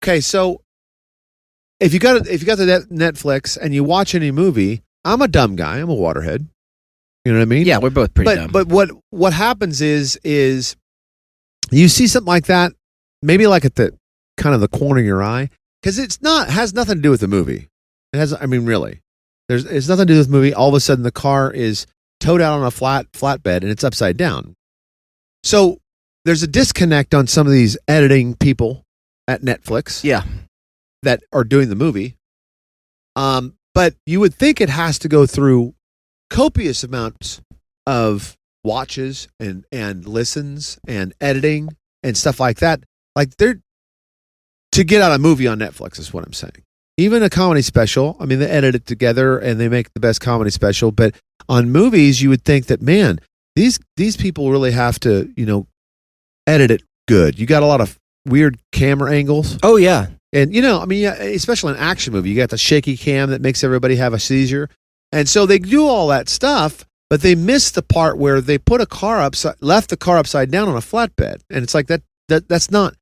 okay, so if you got the Netflix and you watch any movie, I'm a dumb guy. I'm a waterhead. You know what I mean? Yeah, we're both pretty dumb. But what happens is you see something like that, maybe like at the kind of the corner of your eye, because has nothing to do with the movie. It has, I mean, really, it's nothing to do with the movie. All of a sudden, the car is towed out on a flatbed and it's upside down. So there's a disconnect on some of these editing people at Netflix. Yeah. That are doing the movie. But you would think it has to go through copious amounts of watches and listens and editing and stuff like that. Like to get out a movie on Netflix is what I'm saying. Even a comedy special, I mean, they edit it together and they make the best comedy special. But on movies, you would think that, man, these people really have to, edit it good. You got a lot of weird camera angles. Oh, yeah. And, I mean, especially an action movie, you got the shaky cam that makes everybody have a seizure. And so they do all that stuff, but they miss the part where they put left the car upside down on a flatbed. And it's like that's not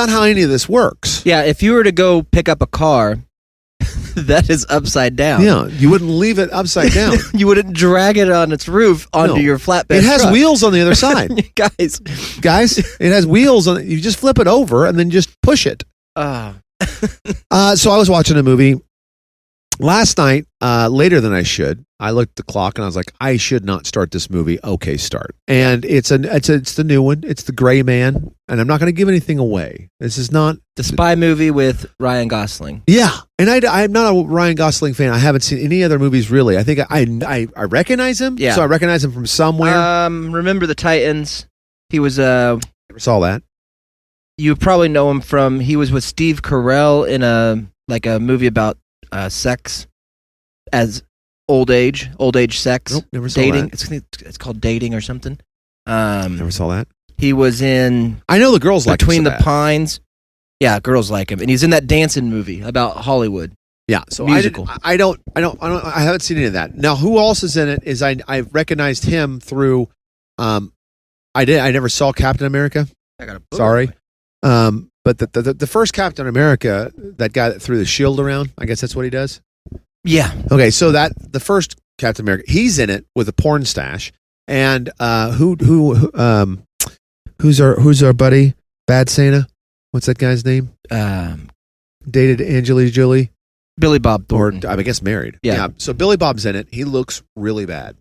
how any of this works. Yeah, if you were to go pick up a car that is upside down. Yeah, you wouldn't leave it upside down. You wouldn't drag it on its roof onto your flatbed. It has truck. wheels on the other side. Guys, it has wheels on it. You just flip it over and then just push it. So I was watching a movie last night, later than I should. I looked at the clock and I was like, I should not start this movie. Okay, start. And it's the new one. It's The Gray Man, and I'm not going to give anything away. This is not the spy movie with Ryan Gosling. Yeah, and I'm not a Ryan Gosling fan. I haven't seen any other movies really. I think I recognize him. Yeah, so I recognize him from somewhere. Remember the Titans? He was never saw that. You probably know him from. He was with Steve Carell in a movie about sex as old age sex. Nope, never saw dating. that. It's called Dating or something. Never saw that. He was in. I know the girls like Between him the Pines. Yeah, girls like him, and he's in that dancing movie about Hollywood. Yeah, so musical. I haven't seen any of that. Now, who else is in it? Is I recognized him through. I never saw Captain America. I got a book. Sorry. But the first Captain America, that guy that threw the shield around, I guess that's what he does. Yeah. Okay, so the first Captain America, he's in it with a porn stash, and who's our buddy? Bad Santa. What's that guy's name? Dated Angelina Jolie. Billy Bob Thornton. Or I guess married. Yeah. So Billy Bob's in it. He looks really bad.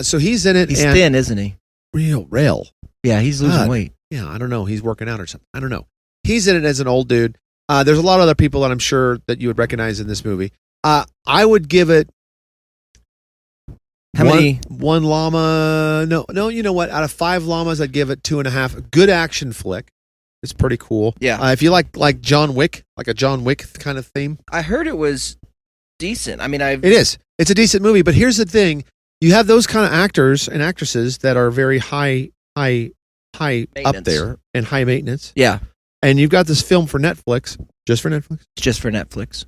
So he's in it. He's thin, isn't he? Real. Yeah, he's losing weight. Yeah, I don't know. He's working out or something. I don't know. He's in it as an old dude. There's a lot of other people that I'm sure that you would recognize in this movie. I would give it one llama. No, you know what? Out of 5 llamas, I'd give it 2.5. Good action flick. It's pretty cool. Yeah. If you like John Wick, like a John Wick kind of theme. I heard it was decent. I mean, It is. It's a decent movie, but here's the thing. You have those kind of actors and actresses that are very high up there and high maintenance. Yeah. And you've got this film for Netflix, just for Netflix? Just for Netflix.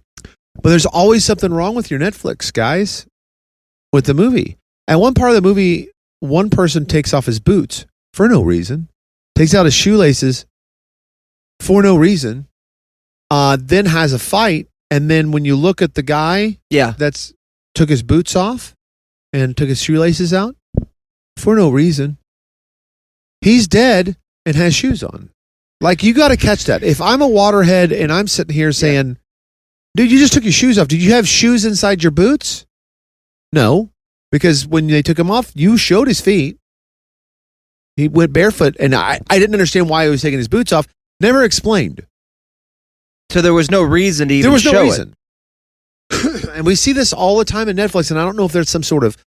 But there's always something wrong with your Netflix, guys, with the movie. At one part of the movie, one person takes off his boots for no reason, takes out his shoelaces for no reason, then has a fight. And then when you look at the guy that's took his boots off and took his shoelaces out for no reason, he's dead and has shoes on. Like, you got to catch that. If I'm a waterhead and I'm sitting here saying, dude, you just took your shoes off. Did you have shoes inside your boots? No, because when they took him off, you showed his feet. He went barefoot, and I didn't understand why he was taking his boots off. Never explained. So there was no reason to even show it. There was no reason. And we see this all the time in Netflix, and I don't know if there's some sort of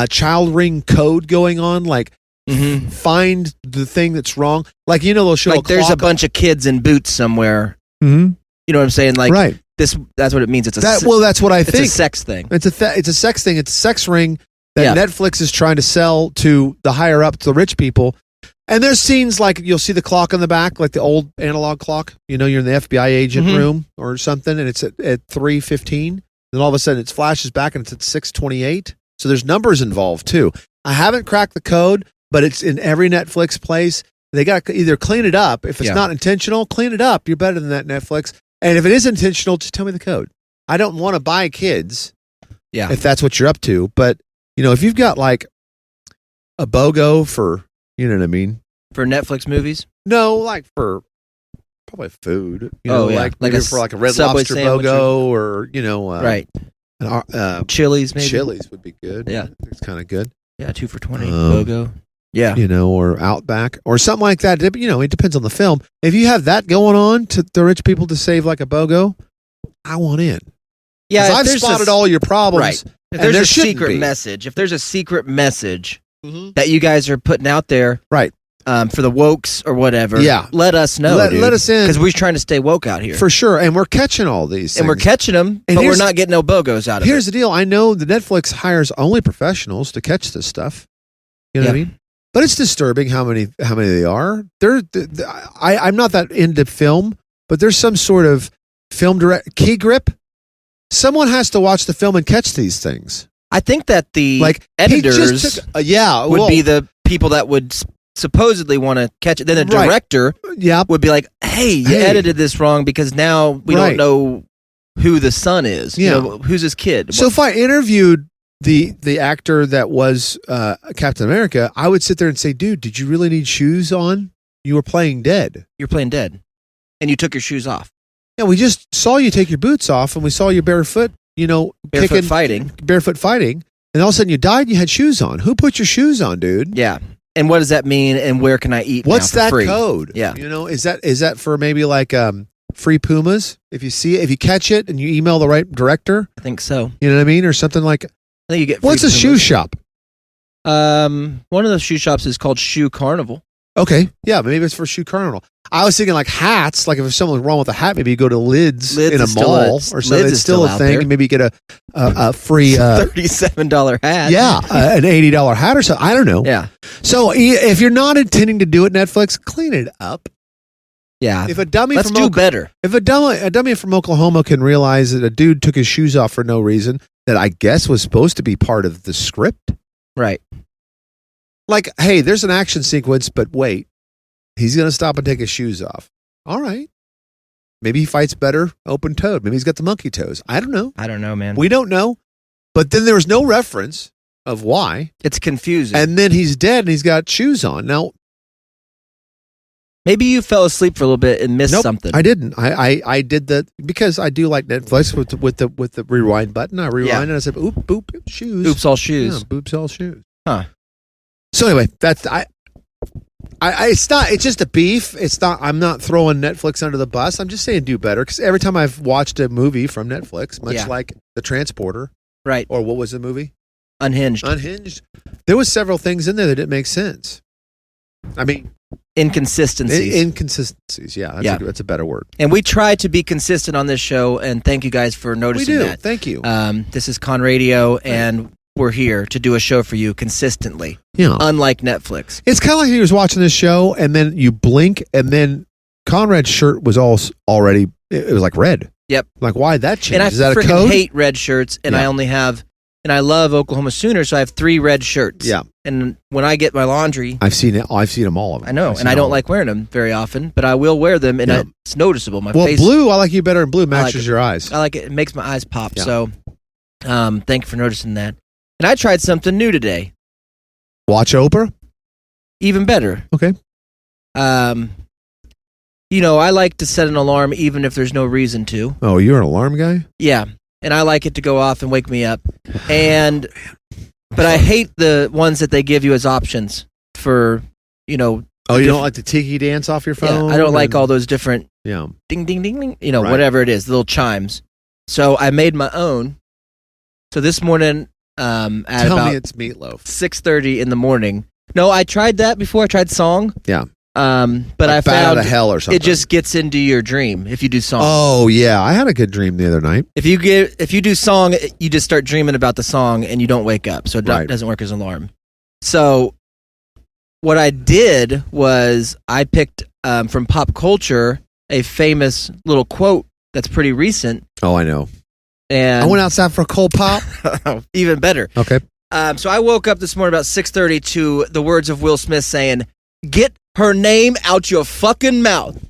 child ring code going on, like, find the thing that's wrong. Like, they'll show like there's a bunch of kids in boots somewhere. Mm-hmm. You know what I'm saying? Like, right. That's what it means. That's what I think. It's a sex thing. It's a sex thing. It's a sex ring that Netflix is trying to sell to the higher up, to the rich people. And there's scenes like you'll see the clock on the back, like the old analog clock. You're in the FBI agent room or something, and it's at 3:15. Then all of a sudden it flashes back and it's at 6:28. So there's numbers involved too. I haven't cracked the code, but it's in every Netflix place. They got to either clean it up. If it's not intentional, clean it up. You're better than that, Netflix. And if it is intentional, just tell me the code. I don't want to buy kids. Yeah. If that's what you're up to. But, if you've got like a BOGO for, you know what I mean? For Netflix movies? No, like for probably food. Like for like a Red Subway Lobster BOGO or, right. Chili's maybe. Chili's would be good. Yeah. It's kind of good. Yeah, 2 for $20 BOGO. Yeah. Or Outback or something like that. It depends on the film. If you have that going on to the rich people to save like a BOGO, I want in. Yeah. I've spotted all your problems. Right. If there's a secret message, that you guys are putting out there. Right. For the wokes or whatever. Yeah. Let us know. Let us in. Because we're trying to stay woke out here. For sure. And we're catching all these things. And we're catching them, but we're not getting no BOGOs out of it. Here's the deal. I know the Netflix hires only professionals to catch this stuff. You know what I mean? But it's disturbing how many they are. I'm not that into film, but there's some sort of film key grip. Someone has to watch the film and catch these things. I think that the editors would be the people that would supposedly want to catch it. Then the director would be like, hey, you edited this wrong because now we don't know who the son is. Yeah. Who's his kid? So if I interviewed the actor that was Captain America, I would sit there and say, dude, did you really need shoes on? You were playing dead. You're playing dead. And you took your shoes off. Yeah, we just saw you take your boots off and we saw you barefoot, barefoot fighting. And all of a sudden you died and you had shoes on. Who put your shoes on, dude? Yeah. And what does that mean? And where can I eat? What's now for that free? code? Yeah. Is that for maybe like free Pumas? If you see it, if you catch it and you email the right director? I think so. You know what I mean? Or something like. I think you get. What's a shoe shop? One of the shoe shops is called Shoe Carnival. Okay. Yeah, maybe it's for Shoe Carnival. I was thinking like hats. Like if someone's wrong with a hat, maybe you go to Lids in a mall or something. It's still a thing. Maybe you get a free $37 hat. Yeah, an $80 hat or something. I don't know. Yeah. So if you're not intending to do it, Netflix, clean it up. Yeah. If a dummy Let's do better. If a dummy from Oklahoma can realize that a dude took his shoes off for no reason, that I guess was supposed to be part of the script. Right. Like, hey, there's an action sequence, but wait, he's going to stop and take his shoes off. All right. Maybe he fights better open-toed. Maybe he's got the monkey toes. I don't know. I don't know, man. We don't know. But then there was no reference of why. It's confusing. And then he's dead and he's got shoes on. Now, maybe you fell asleep for a little bit and missed something. I didn't. I did that because I do like Netflix with the rewind button. I rewind and I said, oop, boop, shoes. Oops, all shoes. Yeah, boops, all shoes. Huh. So anyway, that's it's just a beef. It's not. I'm not throwing Netflix under the bus. I'm just saying do better because every time I've watched a movie from Netflix, much like The Transporter, right? Or what was the movie? Unhinged. There was several things in there that didn't make sense. I mean, inconsistencies. Yeah, that's a better word. And we try to be consistent on this show, and thank you guys for noticing that. Thank you. This is Con Radio, and we're here to do a show for you consistently. Yeah. Unlike Netflix. It's kind of like he was watching this show, and then you blink, and then Conrad's shirt was already, it was like red. Yep. Like, why'd that change? And I Is that a freaking code? hate red shirts, and I only have, and I love Oklahoma Sooners, so I have 3 red shirts. Yeah. And when I get my laundry, I've seen them all of them. I know, and I don't like wearing them very often, but I will wear them, and it's noticeable. My face. Blue, I like you better, and blue matches your eyes. I like it. It makes my eyes pop. Yeah. So, thank you for noticing that. And I tried something new today. Watch Oprah? Even better. Okay. I like to set an alarm even if there's no reason to. Oh, you're an alarm guy? Yeah. And I like it to go off and wake me up. But I hate the ones that they give you as options for, Oh, you don't like the tiki dance off your phone? Yeah, I don't like all those different ding, ding, ding, ding, whatever it is, the little chimes. So I made my own. So this morning, at Tell about me it's meatloaf. 6:30 in the morning. No, I tried that before. I tried song. Yeah. But I found out of hell or something. It just gets into your dream if you do song. Oh yeah, I had a good dream the other night. If you do song, you just start dreaming about the song and you don't wake up, so it doesn't work as an alarm. So what I did was I picked from pop culture a famous little quote that's pretty recent. Oh, I know. And I went outside for a cold pop. Even better. Okay. So I woke up this morning about 6:30 to the words of Will Smith saying, "Get her name out your fucking mouth.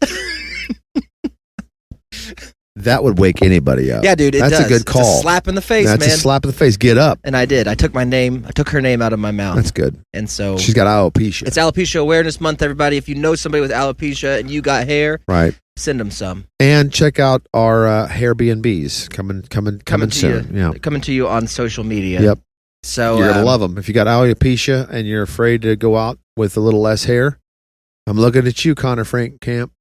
That would wake anybody up. Yeah, dude, That's does. a good call. It's a slap in the face, That's man. a slap in the face. Get up. And I did. I took her name out of my mouth. That's good. And so she's got alopecia. It's Alopecia Awareness Month, everybody. If you know somebody with alopecia and you got hair, right, send them some. And check out our hair B&Bs coming soon. Yeah, coming to you on social media. Yep. So you're gonna love them. If you got alopecia and you're afraid to go out with a little less hair, I'm looking at you, Connor Frank Camp.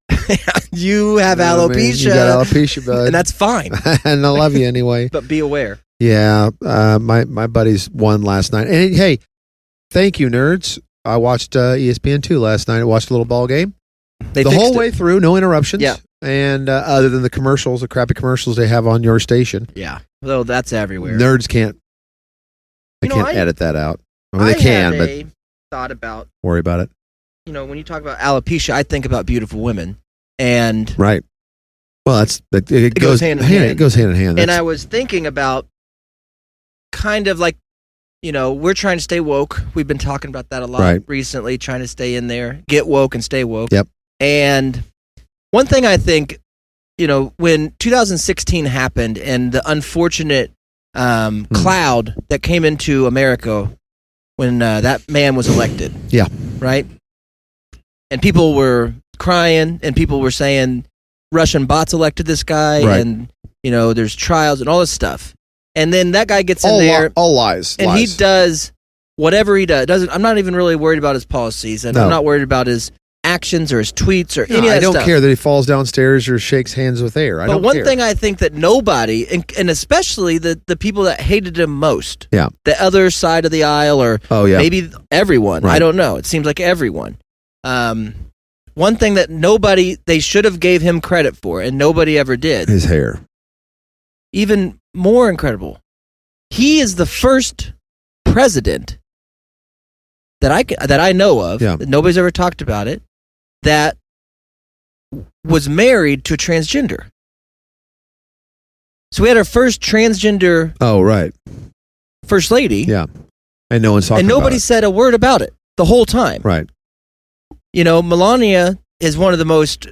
You have alopecia. You got alopecia, bud. And that's fine. And I love you anyway. But be aware. Yeah, my buddies won last night. And hey, thank you, nerds. I watched ESPN2 last night. I watched a little ball game. The whole way through, no interruptions. Yeah. And other than the commercials, the crappy commercials they have on your station. Yeah. Well, that's everywhere. Nerds can't. They can't edit that out. I mean, they can, but thought about. Worry about it. You know, when you talk about alopecia, I think about beautiful women. And right. Well, it goes hand in hand. It goes hand in hand. And I was thinking about kind of like, you know, we're trying to stay woke. We've been talking about that a lot recently, trying to stay in there, get woke and stay woke. Yep. And one thing I think, you know, when 2016 happened and the unfortunate cloud that came into America when that man was elected. Yeah. Right? And people were crying and people were saying Russian bots elected this guy and, you know, there's trials and all this stuff. And then that guy gets in there. All lies. And he does whatever he does. I'm not even really worried about his policies. And I'm not worried about his actions or his tweets or any of that I don't stuff. care that he falls downstairs or shakes hands with air. But one thing I think that nobody, and especially the people that hated him most, the other side of the aisle or maybe everyone, I don't know. It seems like everyone. One thing that they should have gave him credit for and nobody ever did. His hair. Even more incredible. He is the first president that I know of, that nobody's ever talked about it, that was married to a transgender. So we had our first transgender first lady. Yeah. And no one's talking about it. And nobody said a word about it the whole time. Right. You know, Melania is one of the most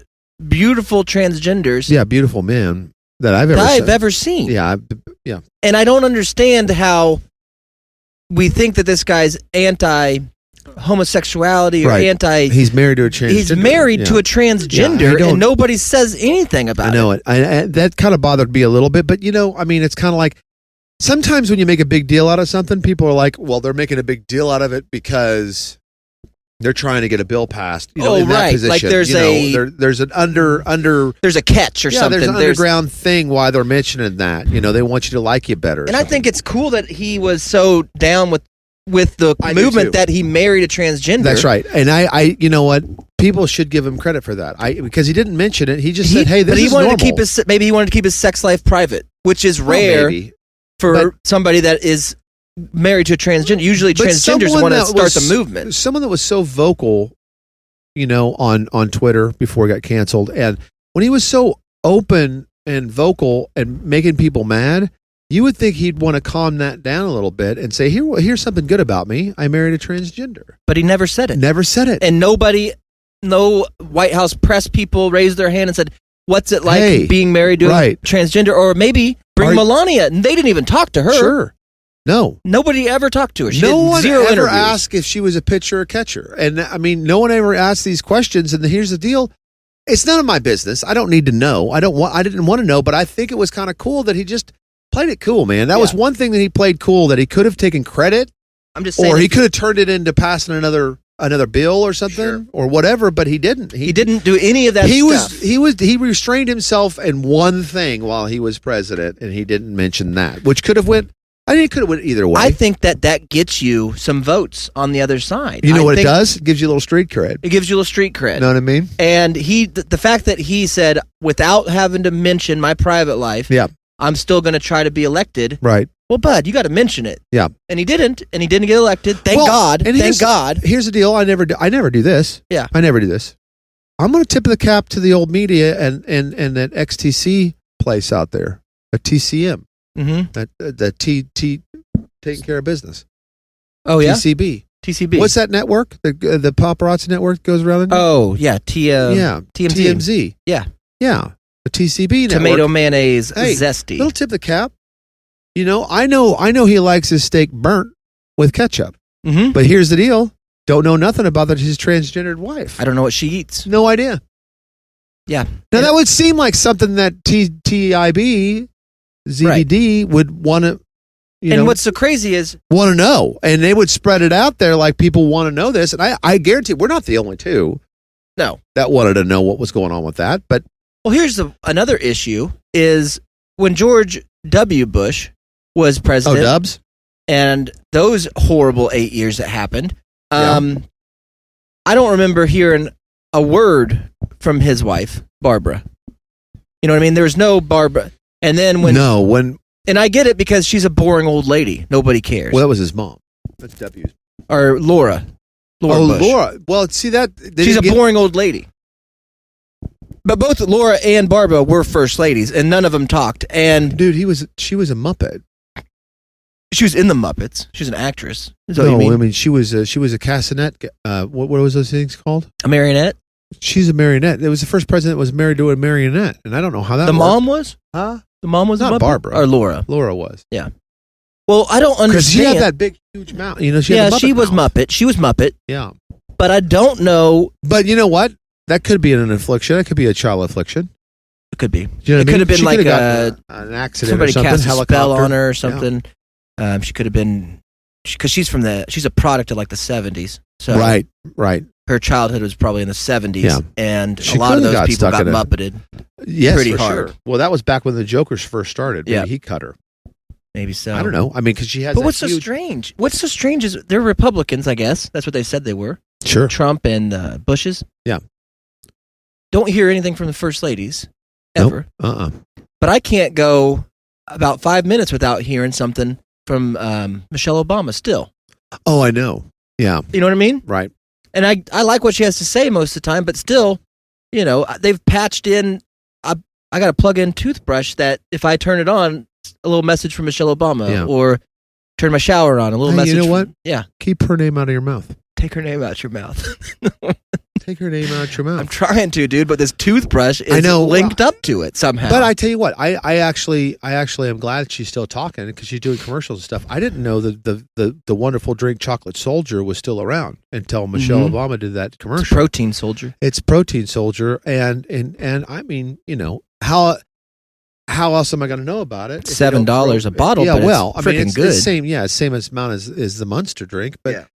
beautiful transgenders. Yeah, beautiful men that I've ever seen. Yeah. Yeah. And I don't understand how we think that this guy's anti-homosexuality or He's married to a transgender. He's married to a transgender and nobody says anything about it. I know it. That kind of bothered me a little bit, but you know, I mean, it's kind of like sometimes when you make a big deal out of something, people are like, well, they're making a big deal out of it because they're trying to get a bill passed. You know, in that position. Like there's there's an under there's a catch or something. There's an underground thing why they're mentioning that. You know, they want you to like you better. And I think it's cool that he was so down with the movement that he married a transgender. That's right. And I you know what? People should give him credit for that. Because he didn't mention it. He just said, "Hey, this is normal." Maybe he wanted to keep his sex life private, which is rare for somebody that is married to a transgender. Usually transgenders want to start the movement. Someone that was so vocal, you know, on Twitter before it got canceled, and when he was so open and vocal and making people mad, you would think he'd want to calm that down a little bit and say, here's something good about me. I married a transgender. But he never said it. Never said it. And no White House press people raised their hand and said, what's it like being married to a transgender? Or maybe bring Melania. And they didn't even talk to her. Sure. No. Nobody ever talked to her. She did zero interviews. No one ever asked if she was a pitcher or catcher. And I mean, no one ever asked these questions. And here's the deal. It's none of my business. I don't need to know. I didn't want to know, but I think it was kind of cool that he just played it cool, man. That was one thing that he played cool, that he could have taken credit. I'm just saying. Or he could have turned it into passing another bill or something or whatever, but he didn't. He didn't do any of that stuff. He restrained himself in one thing while he was president, and he didn't mention that, which could have went. I think it could have went either way. I think that gets you some votes on the other side. You know what it does? It gives you a little street cred. It gives you a little street cred. Know what I mean? And the fact that he said, without having to mention my private life, I'm still going to try to be elected. Right. Well, bud, you got to mention it. Yeah. And he didn't get elected. Thank God. Thank God. Here's the deal. I never do this. Yeah. I never do this. I'm going to tip the cap to the old media and that XTC place out there, a TCM. Mm-hmm. That T taking care of business. Oh yeah, TCB. TCB. What's that network? The paparazzi network goes around. Oh yeah, TMZ. TMZ. Yeah. The TCB network. Tomato mayonnaise, zesty. Little tip of the cap. I know he likes his steak burnt with ketchup. Mm-hmm. But here's the deal: don't know nothing about his transgendered wife. I don't know what she eats. No idea. Yeah. Now that would seem like something that TIB, ZBD would want to. And what's so crazy is want to know, and they would spread it out there like people want to know this. And I guarantee we're not the only two. No, that wanted to know what was going on with that. But here's another issue: is when George W. Bush was president. Oh, Dubs. And those horrible 8 years that happened. I don't remember hearing a word from his wife, Barbara. You know what I mean? There was no Barbara. And then and I get it because she's a boring old lady. Nobody cares. Well, that was his mom. That's W's. Or Laura. Bush. Laura. Well, see that she's a boring old lady. But both Laura and Barbara were first ladies, and none of them talked. And dude, she was a Muppet. She was in the Muppets. She was an actress. No, I mean she was a castanet. What was those things called? A marionette. She's a marionette. It was the first president that was married to a marionette, and I don't know how that. The worked. mom was? Huh? The mom was not a Muppet? Barbara or Laura. Laura was. Yeah. Well, I don't understand because she had that big, huge mouth. She had she was mouth. Muppet. She was Muppet. Yeah. But I don't know. But you know what? That could be an affliction. That could be a child affliction. It could be. You know it could have been she like an accident. Somebody or something, cast a spell on her or Yeah. something. She could have been because she's a product of like the 70s. So right. Her childhood was probably in the 70s, Yeah. and She a lot of could have those got people stuck got in Muppeted. Yes, pretty for hard. Sure. Well, that was back when the Jokers first started. Yeah. Maybe he cut her. Maybe so. I don't know. I mean, because she has. But what's so strange? What's so strange is they're Republicans. I guess that's what they said they were. Sure. Trump and Bushes. Yeah. Don't hear anything from the first ladies ever. Nope. But I can't go about 5 minutes without hearing something from Michelle Obama still. Oh, I know. Yeah. You know what I mean? Right. And I like what she has to say most of the time, but still, they've patched in. I got a plug-in toothbrush that if I turn it on, a little message from Michelle Obama, or turn my shower on, a little message. You know what? Yeah. Keep her name out of your mouth. Take her name out your mouth. Take her name out your mouth. I'm trying to, dude, but this toothbrush is linked up to it somehow. But I tell you what, I actually am glad she's still talking because she's doing commercials and stuff. I didn't know that the wonderful drink Chocolate Soldier was still around until Michelle Obama did that commercial. It's Protein Soldier. It's Protein Soldier, and I mean, how else am I going to know about it? $7 a bottle. Yeah, but well, it's freaking good. The same amount as the Munster drink, but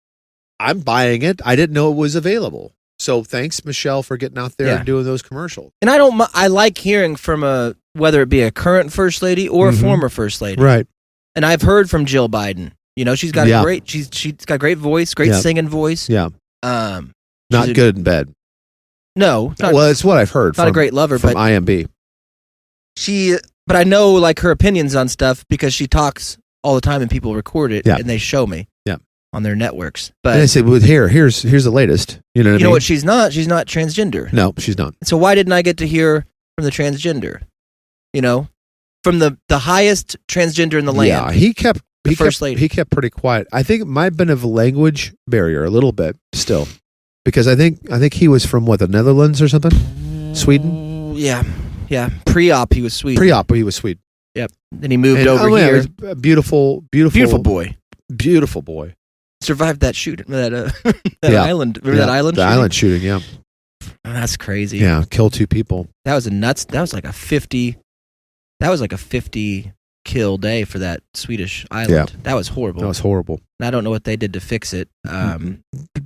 I'm buying it. I didn't know it was available. So thanks, Michelle, for getting out there and doing those commercials. And I like hearing from whether it be a current first lady or a former first lady. Right. And I've heard from Jill Biden. She's got she's got a great voice, great singing voice. Yeah. Not good in bed. No. Well, it's what I've heard. Not a great lover, from but IMB. But I know like her opinions on stuff because she talks all the time and people record it and they show me. Yeah. On their networks. But and I said, well, here's the latest. You know what I mean? What she's not? She's not transgender. No, she's not. So why didn't I get to hear from the transgender? From the highest transgender in the land. Yeah, he kept first lady. He kept pretty quiet. I think it might have been a language barrier a little bit still. Because I think he was from the Netherlands or something? Sweden? Yeah. Yeah. Pre-op he was Sweden. Pre-op he was Sweden. Yep. Then he moved over here. A beautiful boy. Beautiful boy. Survived that shooting, that island. Remember that island? The island shooting. Yeah, oh, that's crazy. Yeah, killed 2 people. That was That was like a 50. That was like a 50 kill day for that Swedish island. Yeah. That was horrible. That was horrible. And I don't know what they did to fix it.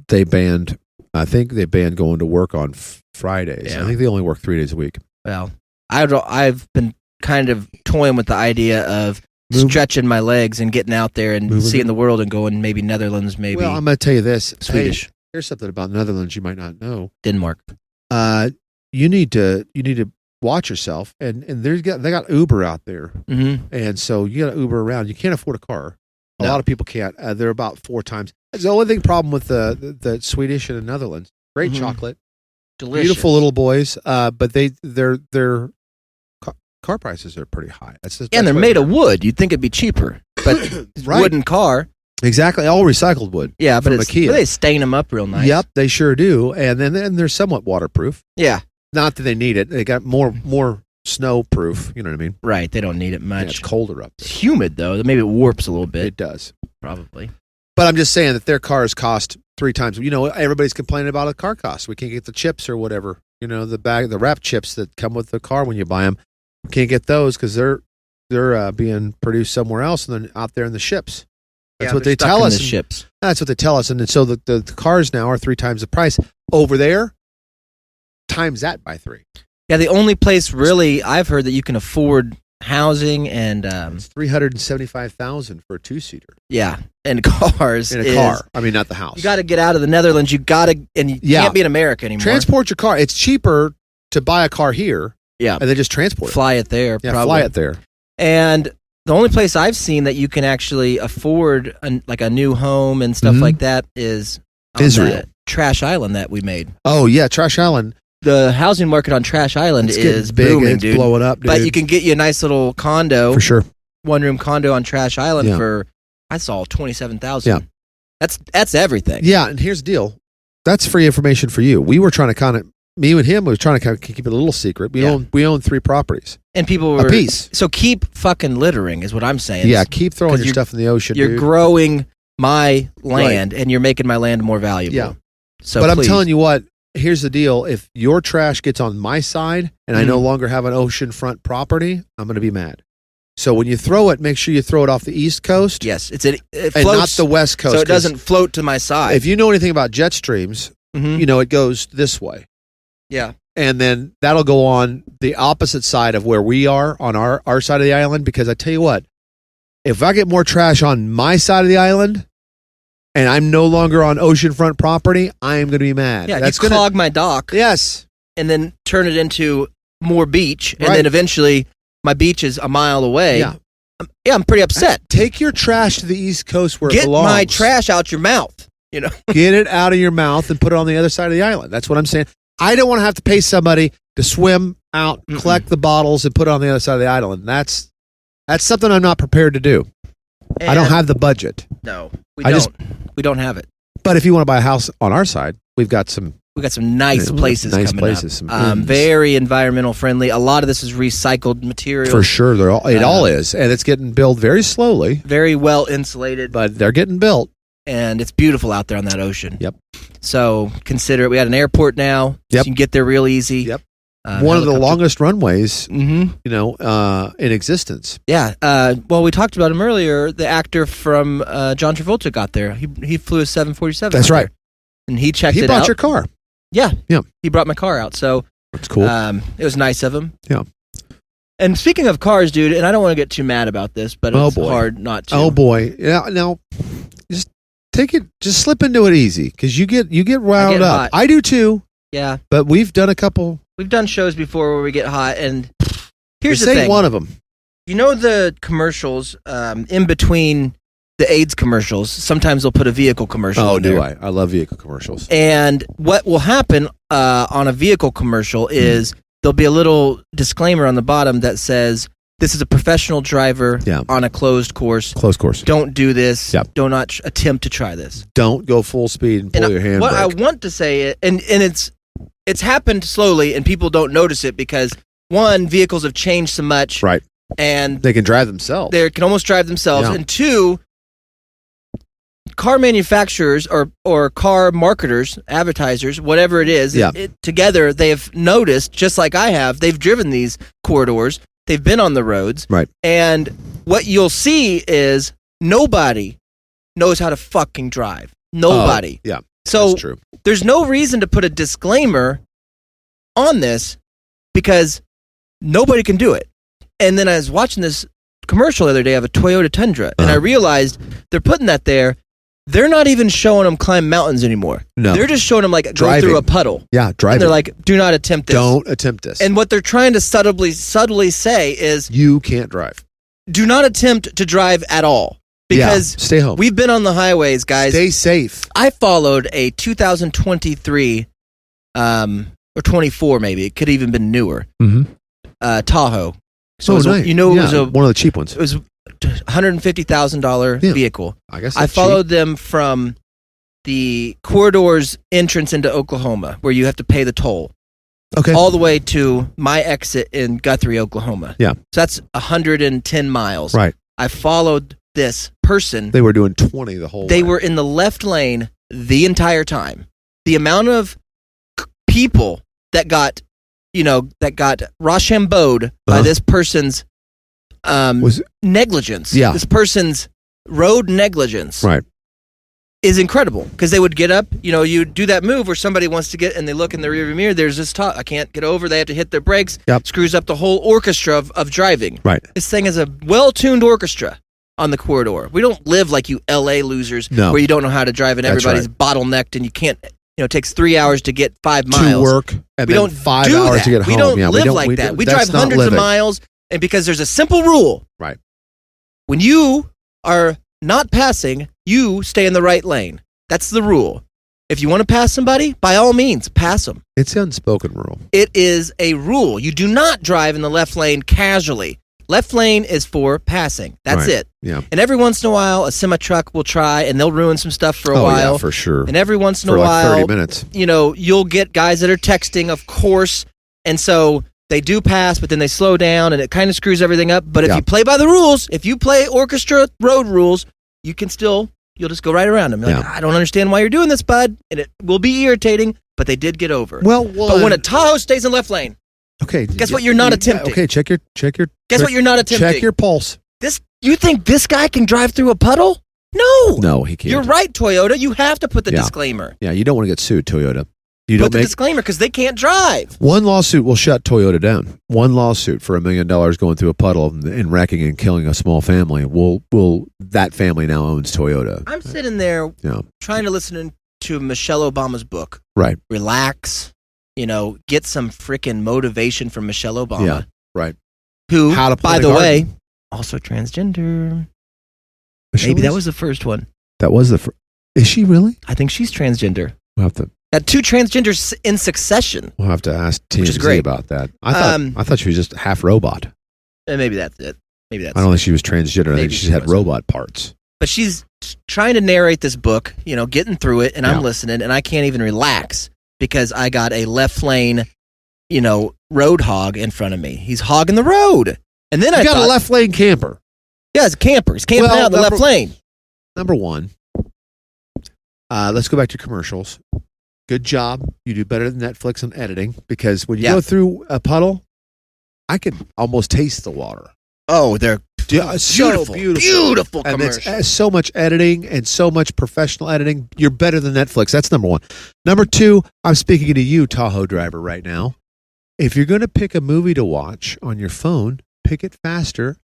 They banned. I think they banned going to work on Fridays. Yeah. I think they only work 3 days a week. Well, I've been kind of toying with the idea of stretching my legs and getting out there and seeing the world and going maybe Netherlands, maybe. Well, I'm going to tell you this. Swedish. Hey, here's something about Netherlands you might not know. Denmark. You need to watch yourself, and they got Uber out there, and so you got to Uber around. You can't afford a car. A lot of people can't. They're about 4 times. That's the only problem with the Swedish and the Netherlands. Great chocolate, delicious, beautiful little boys, but their car prices are pretty high. And they're made of wood. You'd think it'd be cheaper, but right. wooden car. Exactly, all recycled wood. Yeah, but IKEA. They stain them up real nice. Yep, they sure do. And then they're somewhat waterproof. Yeah. Not that they need it. They got more snow proof. You know what I mean? Right. They don't need it much. Yeah, it's colder up there. It's humid though. Maybe it warps a little bit. It does. Probably. But I'm just saying that their cars cost 3 times. You know, everybody's complaining about a car cost. We can't get the chips or whatever. You know, the wrap chips that come with the car when you buy them. We can't get those because they're being produced somewhere else and then out there in the ships. That's what they tell us. Ships. That's what they tell us. And so the cars now are 3 times the price. Over there, times that by 3. Yeah, the only place really I've heard that you can afford housing and it's $375,000 for a 2-seater. Yeah, and cars in a car. I mean, not the house. You got to get out of the Netherlands. You can't be in America anymore. Transport your car. It's cheaper to buy a car here. Yeah, and then just transport it. Fly it there. Yeah, probably. Fly it there. And the only place I've seen that you can actually afford a new home and stuff like that is Israel. Trash Island that we made. Oh yeah, Trash Island. The housing market on Trash Island is big, booming, it's dude. blowing up, dude. But you can get you a nice little condo for sure. 1-room condo on Trash Island for I saw $27,000. Yeah, that's everything. Yeah, and here's the deal. That's free information for you. We were trying to me and him was trying to keep it a little secret. We own 3 properties. And people were a piece. So keep fucking littering is what I'm saying. Yeah, keep throwing your stuff in the ocean. You're growing my land and you're making my land more valuable. Yeah. So but I'm telling you what, here's the deal. If your trash gets on my side and I no longer have an oceanfront property, I'm going to be mad. So when you throw it, make sure you throw it off the East Coast. Yes, it floats, and not the West Coast. So it doesn't float to my side. If you know anything about jet streams, you know it goes this way. Yeah. And then that'll go on the opposite side of where we are on our side of the island. Because I tell you what, if I get more trash on my side of the island and I'm no longer on oceanfront property, I am going to be mad. Yeah, that's going to clog my dock. Yes. And then turn it into more beach. And then eventually my beach is a mile away. Yeah. I'm pretty upset. Take your trash to the East Coast where it belongs. Get my trash out your mouth. You know, get it out of your mouth and put it on the other side of the island. That's what I'm saying. I don't want to have to pay somebody to swim out, collect the bottles, and put it on the other side of the island. That's something I'm not prepared to do. And I don't have the budget. No, we don't. We don't have it. But if you want to buy a house on our side, we've got some nice places coming up. Very environmental friendly. A lot of this is recycled material. For sure, it all is, and it's getting built very slowly. Very well insulated, but they're getting built. And it's beautiful out there on that ocean. Yep. So consider it. We got an airport now. Yep. So you can get there real easy. Yep. One of the longest runways, in existence. Yeah. Well, we talked about him earlier. The actor from John Travolta got there. He flew a 747. That's right. And he checked it out. He brought your car. Yeah. Yeah. He brought my car out. So that's cool. It was nice of him. Yeah. And speaking of cars, dude, and I don't want to get too mad about this, but it's hard not to. Oh boy. Yeah. Now, just slip into it easy because you get riled up. Hot. I do too. Yeah. But we've done a couple. We've done shows before where we get hot, and here's the thing. thing. One of them. You know the commercials in between the AIDS commercials. Sometimes they'll put a vehicle commercial. Oh, in there. do I? I love vehicle commercials. And what will happen on a vehicle commercial is there'll be a little disclaimer on the bottom that says, "This is a professional driver on a closed course. Closed course. Don't do this. Yep. Do not attempt to try this. Don't go full speed and pull your handbrake." What I want to say, and it's happened slowly, and people don't notice it because, one, vehicles have changed so much. Right. And they can drive themselves. They can almost drive themselves. Yeah. And two, car manufacturers or car marketers, advertisers, whatever it is, together they have noticed, just like I have, they've driven these corridors. They've been on the roads. Right. And what you'll see is nobody knows how to fucking drive. Nobody. Yeah. So that's true. There's no reason to put a disclaimer on this because nobody can do it. And then I was watching this commercial the other day of a Toyota Tundra, and I realized they're putting that there. They're not even showing them climb mountains anymore. No. They're just showing them like go through a puddle. Yeah, driving. And they're like, do not attempt this. Don't attempt this. And what they're trying to subtly say is, you can't drive. Do not attempt to drive at all. Because stay home. We've been on the highways, guys. Stay safe. I followed a 2023, or 24 maybe. It could have even been newer. Tahoe. So it was nice. it was one of the cheap ones. It was $150,000 vehicle. I guess I followed them from the corridor's entrance into Oklahoma, where you have to pay the toll. Okay. All the way to my exit in Guthrie, Oklahoma. Yeah. So that's 110 miles. Right. I followed this person. They were doing 20 the whole way. They were in the left lane the entire time. The amount of people that got Rochambeau'd by this person's negligence. Yeah. This person's road negligence. Right. Is incredible, because they would get up, you do that move where somebody wants to get, and they look in the rearview mirror, there's this I can't get over, they have to hit their brakes, screws up the whole orchestra of driving. Right. This thing is a well-tuned orchestra on the corridor. We don't live like you LA losers, where you don't know how to drive and everybody's bottlenecked and you can't, it takes 3 hours to get 5 miles. To work, and we then don't 5 do hours that. to get home. We don't live like that. We drive hundreds of miles, and because there's a simple rule. Right. When you are not passing, you stay in the right lane. That's the rule. If you want to pass somebody, by all means, pass them. It's the unspoken rule. It is a rule. You do not drive in the left lane casually. Left lane is for passing. That's it. Yeah. And every once in a while, a semi-truck will try, and they'll ruin some stuff for a while. Yeah, for sure. And every once in for a while, 30 minutes. You'll get guys that are texting, of course, and so they do pass, but then they slow down, and it kind of screws everything up. But if you play by the rules, if you play orchestra road rules, you can still... You'll just go right around them. You're like, I don't understand why you're doing this, bud. And it will be irritating, but they did get over. Well, but when a Tahoe stays in left lane, guess what you're not attempting? Okay, check your. Guess what you're not attempting? Check your pulse. You think this guy can drive through a puddle? No, he can't. You're right, Toyota. You have to put the disclaimer. Yeah, you don't want to get sued, Toyota. Put the disclaimer, because they can't drive. One lawsuit will shut Toyota down. One lawsuit for $1 million going through a puddle and wrecking and killing a small family. That family now owns Toyota. I'm sitting there trying to listen to Michelle Obama's book. Right. Relax. Get some freaking motivation from Michelle Obama. Yeah. Right. Who, by the way, also transgender. Maybe that was the first one. That was the first. Is she really? I think she's transgender. We'll have to. Had 2 transgenders in succession. We'll have to ask TMZ about that. I thought she was just half robot. And maybe that's it. I don't think she was transgender. I think she had robot parts. But she's trying to narrate this book, getting through it, and I'm listening, and I can't even relax because I got a left lane, road hog in front of me. He's hogging the road. And then I got a left lane camper. Yeah, it's a camper. He's camping out in the left lane. Number one, let's go back to commercials. Good job. You do better than Netflix on editing, because when you go through a puddle, I can almost taste the water. Oh, they're beautiful. Beautiful commercials. And it's so much editing and so much professional editing. You're better than Netflix. That's number one. Number two, I'm speaking to you, Tahoe driver, right now. If you're going to pick a movie to watch on your phone, pick it faster.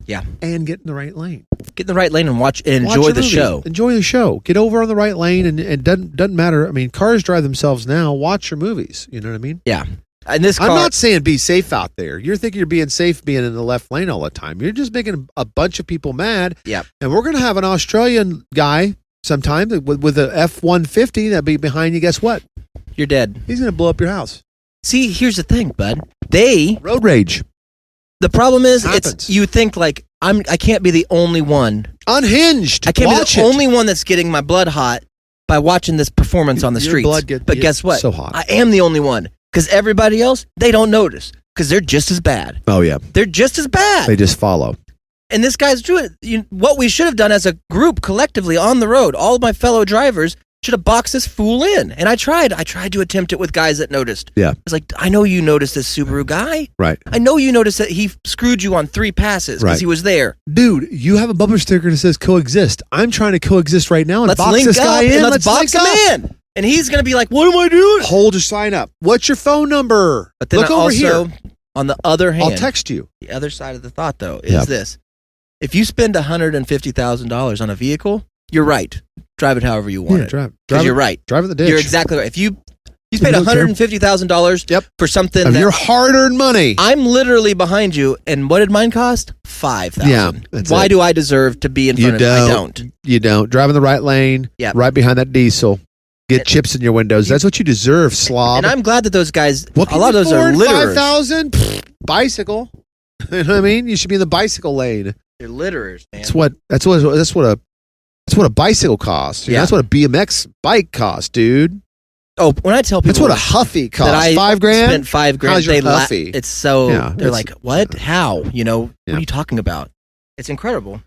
Yeah. And get in the right lane. Get in the right lane and enjoy the show. Enjoy the show. Get over on the right lane, and it doesn't matter. I mean, cars drive themselves now. Watch your movies. You know what I mean? Yeah. And I'm not saying be safe out there. You're thinking you're being safe being in the left lane all the time. You're just making a bunch of people mad. Yeah. And we're going to have an Australian guy sometime with a F-150 that'll be behind you. Guess what? You're dead. He's going to blow up your house. See, here's the thing, bud. Road rage. The problem is, you think like I can't be the only one. Unhinged. I can't be the only one that's getting my blood hot by watching this performance on the streets. But guess what? So hot. I am the only one, because everybody else, they don't notice, because they're just as bad. Oh yeah, they're just as bad. They just follow. And this guy's doing what we should have done as a group collectively on the road. All of my fellow drivers should have boxed this fool in. And I tried to attempt it with guys that noticed. Yeah. I was like, I know you noticed this Subaru guy. Right. I know you noticed that he screwed you on 3 passes because he was there. Dude, you have a bumper sticker that says coexist. I'm trying to coexist right now and box this guy in. Let's box him in. And he's going to be like, what am I doing? Hold your sign up. What's your phone number? But then Look over here. On the other hand, I'll text you. The other side of the thought, though, is this. If you spend $150,000 on a vehicle, you're right. Drive it however you want it. Because you're right. Drive it the ditch. You're exactly right. If you paid $150,000 for something of your hard-earned money. I'm literally behind you, and what did mine cost? $5,000. Yeah. Why do I deserve to be in front of you? I don't. You don't. Drive in the right lane. Yep. Right behind that diesel. Get chips in your windows. That's what you deserve, slob. And I'm glad that those guys, a lot of those are litterers. $5,000? Bicycle. You know what I mean? You should be in the bicycle lane. They're litterers, man. That's what a bicycle costs. That's what a BMX bike costs, dude. Oh, when I tell people that's what a Huffy costs. $5,000. Spent $5,000. How's your Huffy? It's so they're like, what? How? What are you talking about? It's incredible.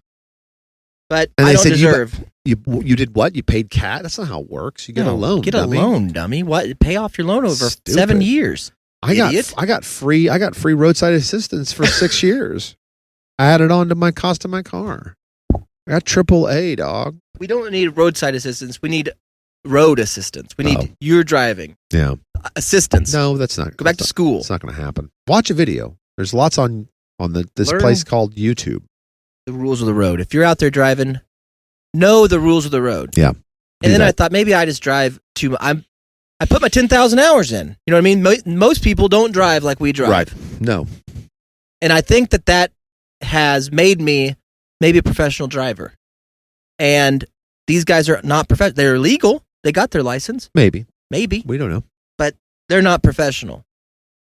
But and I they don't said deserve. You did what? You paid cash? That's not how it works. You get a loan. Get a loan, dummy. What? Pay off your loan over 7 years. I got free roadside assistance for 6 years. I added on to my cost of my car. I got AAA, dog. We don't need roadside assistance. We need road assistance. We need your driving. Yeah. Assistance. No, that's not. Go back to school. It's not going to happen. Watch a video. There's lots on this place called YouTube. The rules of the road. If you're out there driving, know the rules of the road. Yeah. And then I thought maybe I just drive I put my 10,000 hours in. You know what I mean? Most people don't drive like we drive. Right. No. And I think that has made me maybe a professional driver. And these guys are not professional. They're legal. They got their license. Maybe. We don't know. But they're not professional.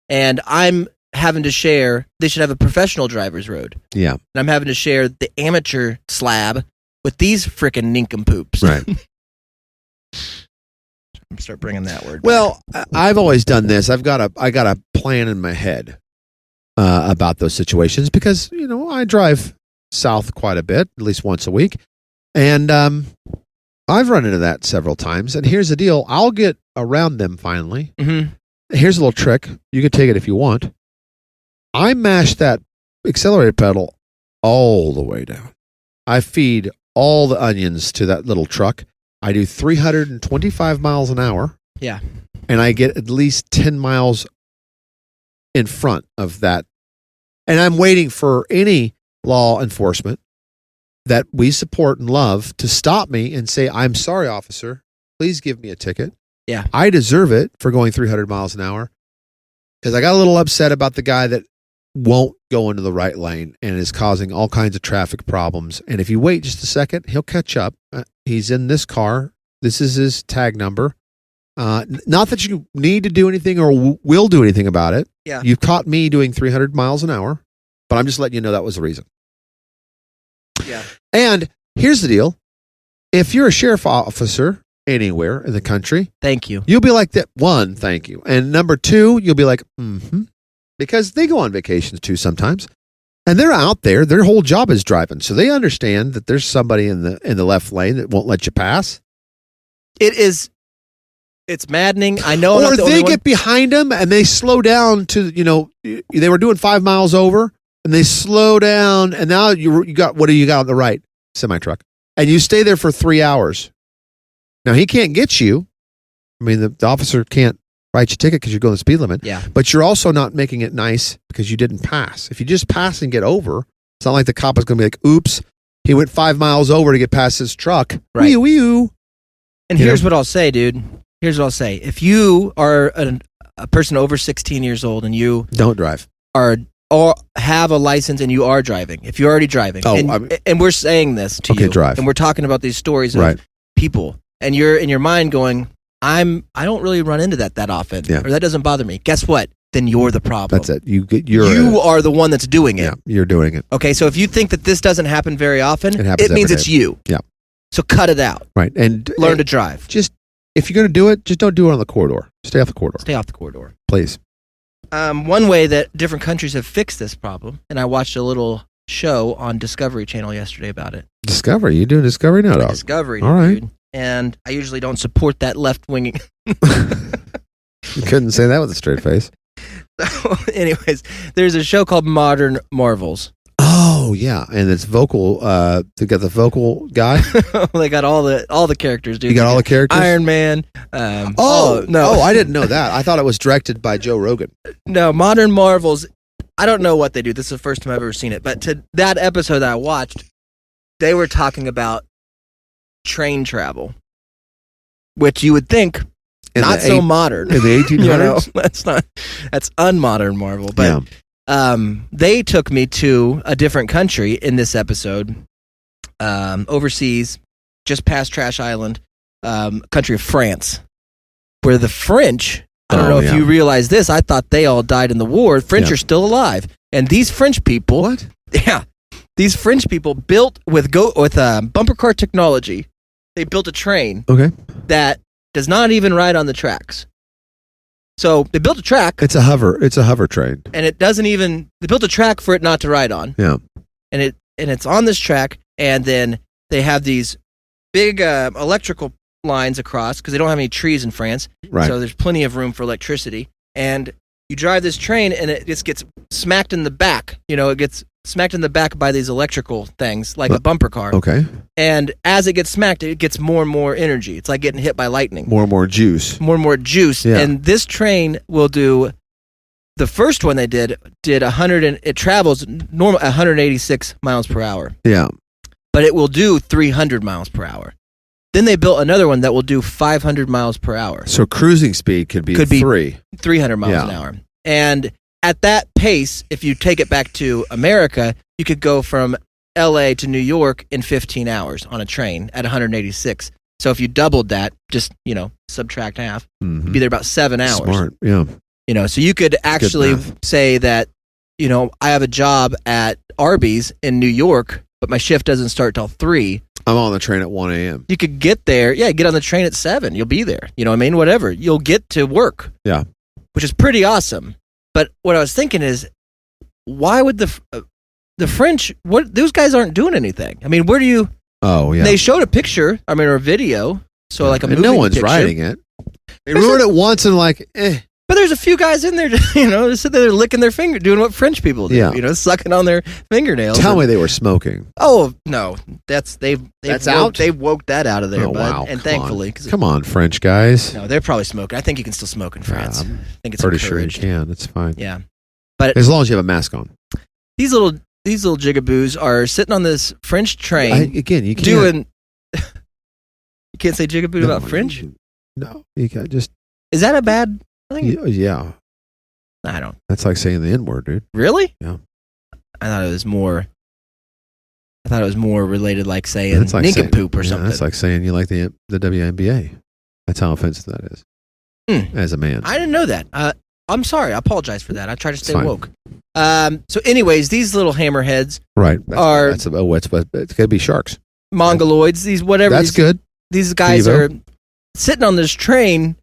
And I'm having to share, they should have a professional driver's road. Yeah. And I'm having to share the amateur slab with these frickin' nincompoops. Right. Start bringing that word back. Well, I've always done this. I got a plan in my head about those situations because, I drive south quite a bit, at least once a week. And I've run into that several times. And here's the deal. I'll get around them finally. Mm-hmm. Here's a little trick. You can take it if you want. I mash that accelerator pedal all the way down. I feed all the onions to that little truck. I do 325 miles an hour. Yeah. And I get at least 10 miles in front of that. And I'm waiting for any law enforcement that we support and love to stop me and say, I'm sorry, officer. Please give me a ticket. Yeah. I deserve it for going 300 miles an hour. Because I got a little upset about the guy that won't go into the right lane and is causing all kinds of traffic problems. And if you wait just a second, he'll catch up. He's in this car. This is his tag number. Not that you need to do anything or will do anything about it. Yeah. You've caught me doing 300 miles an hour, but I'm just letting you know that was the reason. Yeah. And here's the deal. If you're a sheriff officer anywhere in the country, thank you. You'll be like that. One, thank you. And number two, you'll be like, mm-hmm. Because they go on vacations too sometimes. And they're out there. Their whole job is driving. So they understand that there's somebody in the left lane that won't let you pass. It's maddening. I know. Or they get behind them and they slow down to, they were doing 5 miles over and they slow down. And now you got, what do you got on the right? Semi-truck. And you stay there for 3 hours. Now he can't get you. I mean, the officer can't write you a ticket because you're going the speed limit. Yeah. But you're also not making it nice because you didn't pass. If you just pass and get over, it's not like the cop is going to be like, oops, he went 5 miles over to get past his truck. Right. Wee-oo. And here's what I'll say, dude. Here's what I'll say. If you are a person over 16 years old and you don't drive or have a license and you are driving, if you're already driving, and we're saying this to you, drive. And we're talking about these stories of people, and you're in your mind going, I don't really run into that often, or that doesn't bother me. Guess what? Then you're the problem. That's it. You are the one that's doing it. Yeah, you're doing it. Okay, so if you think that this doesn't happen very often, it means it's you. Yeah. So cut it out. Right. And learn to drive. Just, if you're going to do it, just don't do it on the corridor. Stay off the corridor. Stay off the corridor. Please. One way that different countries have fixed this problem, and I watched a little show on Discovery Channel yesterday about it. Discovery? You doing Discovery now, dog? Discovery. All right. Dude. And I usually don't support that left-winging. You couldn't say that with a straight face. So, anyways, there's a show called Modern Marvels. Oh yeah, and it's vocal. They got the vocal guy. They got all the characters, dude. You got all the characters. Iron Man. No! Oh, I didn't know that. I thought it was directed by Joe Rogan. No, Modern Marvels. I don't know what they do. This is the first time I've ever seen it. But to that episode that I watched, they were talking about train travel, which you would think not so modern in the 1800s. That's unmodern Marvel. But they took me to a different country in this episode, overseas, just past Trash Island, country of France, where the French. I don't know if you realize this. I thought they all died in the war. French are still alive, and these French people. What? Yeah, these French people built with bumper car technology. They built a train that does not even ride on the tracks. So they built a track. It's a hover train. And it doesn't even, they built a track for it not to ride on. Yeah. And it's on this track, and then they have these big electrical lines across because they don't have any trees in France. Right. So there's plenty of room for electricity. And you drive this train, and it just gets smacked in the back. It gets smacked in the back by these electrical things, like a bumper car. Okay. And as it gets smacked, it gets more and more energy. It's like getting hit by lightning. More and more juice. More and more juice. Yeah. And this train will do, the first one they did 100, and it travels normal 186 miles per hour. Yeah. But it will do 300 miles per hour. Then they built another one that will do 500 miles per hour. So cruising speed could be 300 miles an hour. And at that pace, if you take it back to America, you could go from LA to New York in 15 hours on a train at 186. So if you doubled that, just, subtract half, you'd be there about 7 hours. Smart, yeah. So you could actually say that, I have a job at Arby's in New York, but my shift doesn't start till 3. I'm on the train at 1 a.m. You could get there. Yeah, get on the train at 7. You'll be there. You know what I mean? Whatever. You'll get to work. Yeah. Which is pretty awesome. But what I was thinking is, why would the French? Those guys aren't doing anything. I mean, where do you? Oh yeah. They showed a picture. I mean, or a video. So like a moving no one's picture. riding it. They ruined it once and But there's a few guys in there, just sitting there licking their finger, doing what French people do. Yeah. Sucking on their fingernails. Tell me they were smoking. Oh no, that's out. They woke that out of there, oh, bud. wow. And thankfully, come on, French guys. No, they're probably smoking. I think you can still smoke in France. I think it's pretty encouraged. sure you can. It's fine. Yeah, but as long as you have a mask on. These little jigaboos are sitting on this French train. You can't doing. You can't say jigaboo about French. No, you can't just. Is that a bad thing? Yeah. I don't. That's like saying the N-word, dude. Really? Yeah. I thought it was more related, like saying nincompoop or something. That's like saying you like the WNBA. That's how offensive that is. As a man. I didn't know that. I'm sorry. I apologize for that. I try to stay woke. So anyways, these little hammerheads it could be sharks. Mongoloids, these whatever. That's good. These guys are sitting on this train.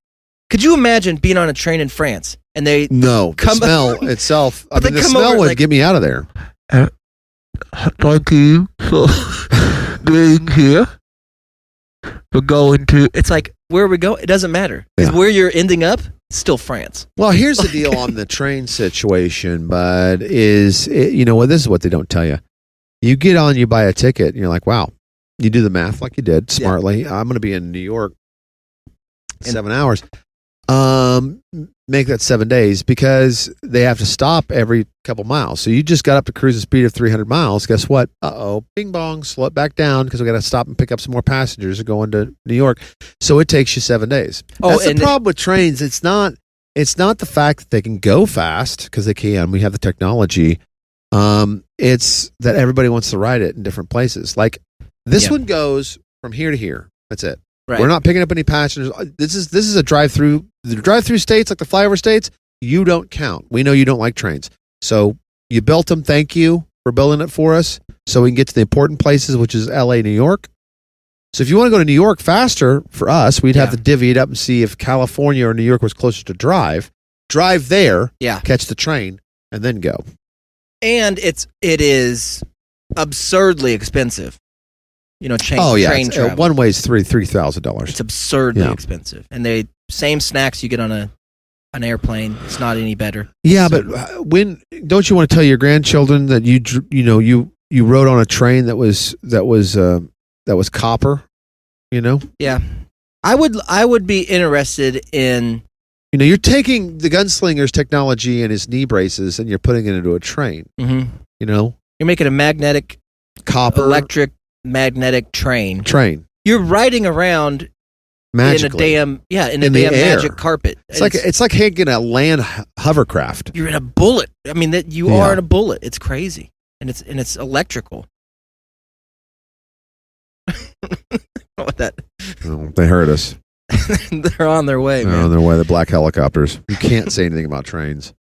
Could you imagine being on a train in France and they the smell itself? I mean, the smell would get me out of there. Thank you for being here. We're going to. It's like, where we go, it doesn't matter. Because where you're ending up, still France. Well, here's the deal on the train situation, bud. This is what they don't tell you. You get on, you buy a ticket, and you're like, wow. You do the math like you did smartly. I'm going to be in New York 7 hours. Make that 7 days because they have to stop every couple miles. So you just got up to cruising speed of 300 miles. Guess what? Bing bong, slow it back down because we got to stop and pick up some more passengers going to New York. So it takes you 7 days. That's the problem with trains. It's not the fact that they can go fast because they can. We have the technology. It's that everybody wants to ride it in different places. Like this one goes from here to here. That's it. Right. We're not picking up any passengers. This is a drive-through. The drive-through states, like the flyover states, you don't count. We know you don't like trains. So you built them. Thank you for building it for us so we can get to the important places, which is LA, New York. So if you want to go to New York faster for us, we'd have to divvy it up and see if California or New York was closer to drive there, catch the train, and then go. And it is absurdly expensive. Train travel. One way is $3,000. It's absurdly expensive, and same snacks you get on an airplane. It's not any better. Yeah, but when don't you want to tell your grandchildren that you rode on a train that was copper? Yeah, I would be interested in. You're taking the gunslinger's technology and his knee braces, and you're putting it into a train. Mm-hmm. You're making a electric magnetic train. You're riding around magically in a damn magic carpet. It's like hanging a land hovercraft. You're in a bullet. I mean, that you are in a bullet. It's crazy, and it's electrical. What that? Oh, they heard us. They're on their way. They're on their way. The black helicopters. You can't say anything about trains.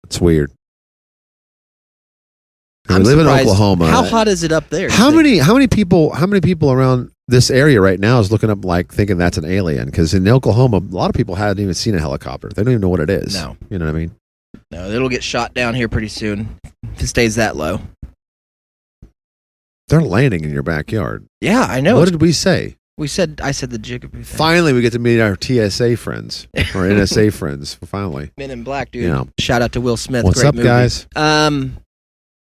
It's weird. I'm live in surprised. Oklahoma. How hot is it up there? How many people around this area right now is looking up like thinking that's an alien? Because in Oklahoma, a lot of people haven't even seen a helicopter. They don't even know what it is. No. You know what I mean? No, it'll get shot down here pretty soon if it stays that low. They're landing in your backyard. Yeah, I know. What did we say? I said the jigaboo thing. Finally, we get to meet our TSA friends or NSA friends. Finally. Men in Black, dude. Yeah. Shout out to Will Smith. What's Great up, movie. guys?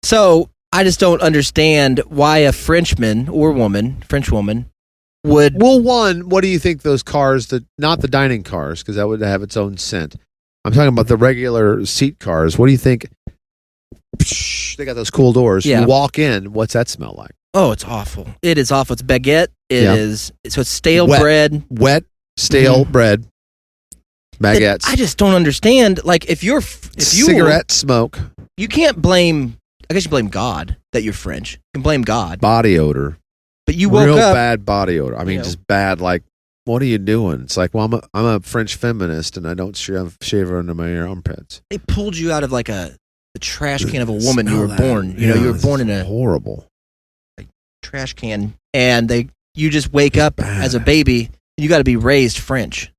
So I just don't understand why a Frenchman or French woman, would. Well, one, what do you think those cars, not the dining cars, because that would have its own scent. I'm talking about the regular seat cars. What do you think? They got those cool doors. Yeah. You walk in, what's that smell like? Oh, it's awful. It is awful. It's baguette. So it's stale Wet. bread. Wet, stale bread, baguettes. I just don't understand. Like, if you cigarette smoke. You can't blame, I guess you blame God that you're French. You can blame God. Body odor. But you woke Real up. bad body odor. I mean, just bad, like, what are you doing? It's like, well, I'm a French feminist and I don't shave under my armpits. They pulled you out of like the trash can of a woman you were born. You were born in a horrible trash can, and you just wake up as a baby. You got to be raised French.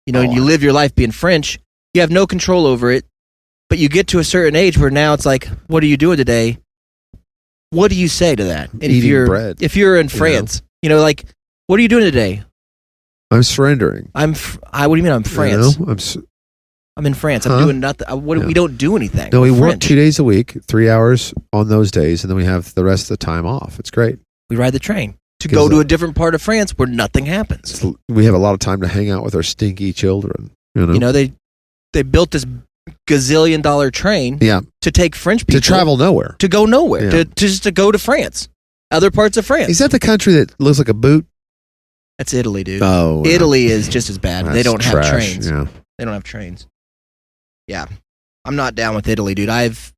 And you live your life being French. You have no control over it, but you get to a certain age where now it's like, what are you doing today? What do you say to that? And Eating bread. If you're in France, like, what are you doing today? I'm surrendering. what do you mean I'm France? I'm in France. I'm doing nothing. We don't do anything. No, we We're work French. 2 days a week, 3 hours on those days, and then we have the rest of the time off. It's great. We ride the train to go to a different part of France where nothing happens. We have a lot of time to hang out with our stinky children. They built this gazillion-dollar train to take French people to travel nowhere, to go nowhere, to go to France, other parts of France. Is that the country that looks like a boot? That's Italy, dude. Oh, Italy is just as bad. They don't have trains. Yeah. They don't have trains. Yeah, I'm not down with Italy, dude. That's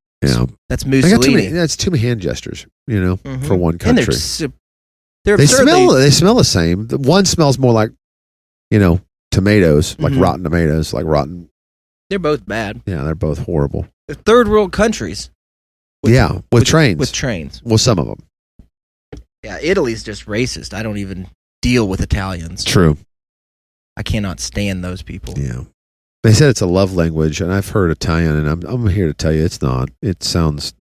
Mussolini. That's too many hand gestures, for one And country. they smell the same. The one smells more like, tomatoes, like rotten tomatoes, like rotten. They're both bad. Yeah, they're both horrible. They're third world countries. With trains. With trains. Well, some of them. Yeah, Italy's just racist. I don't even deal with Italians. True. I cannot stand those people. Yeah. They said it's a love language, and I've heard Italian, and I'm here to tell you it's not. It sounds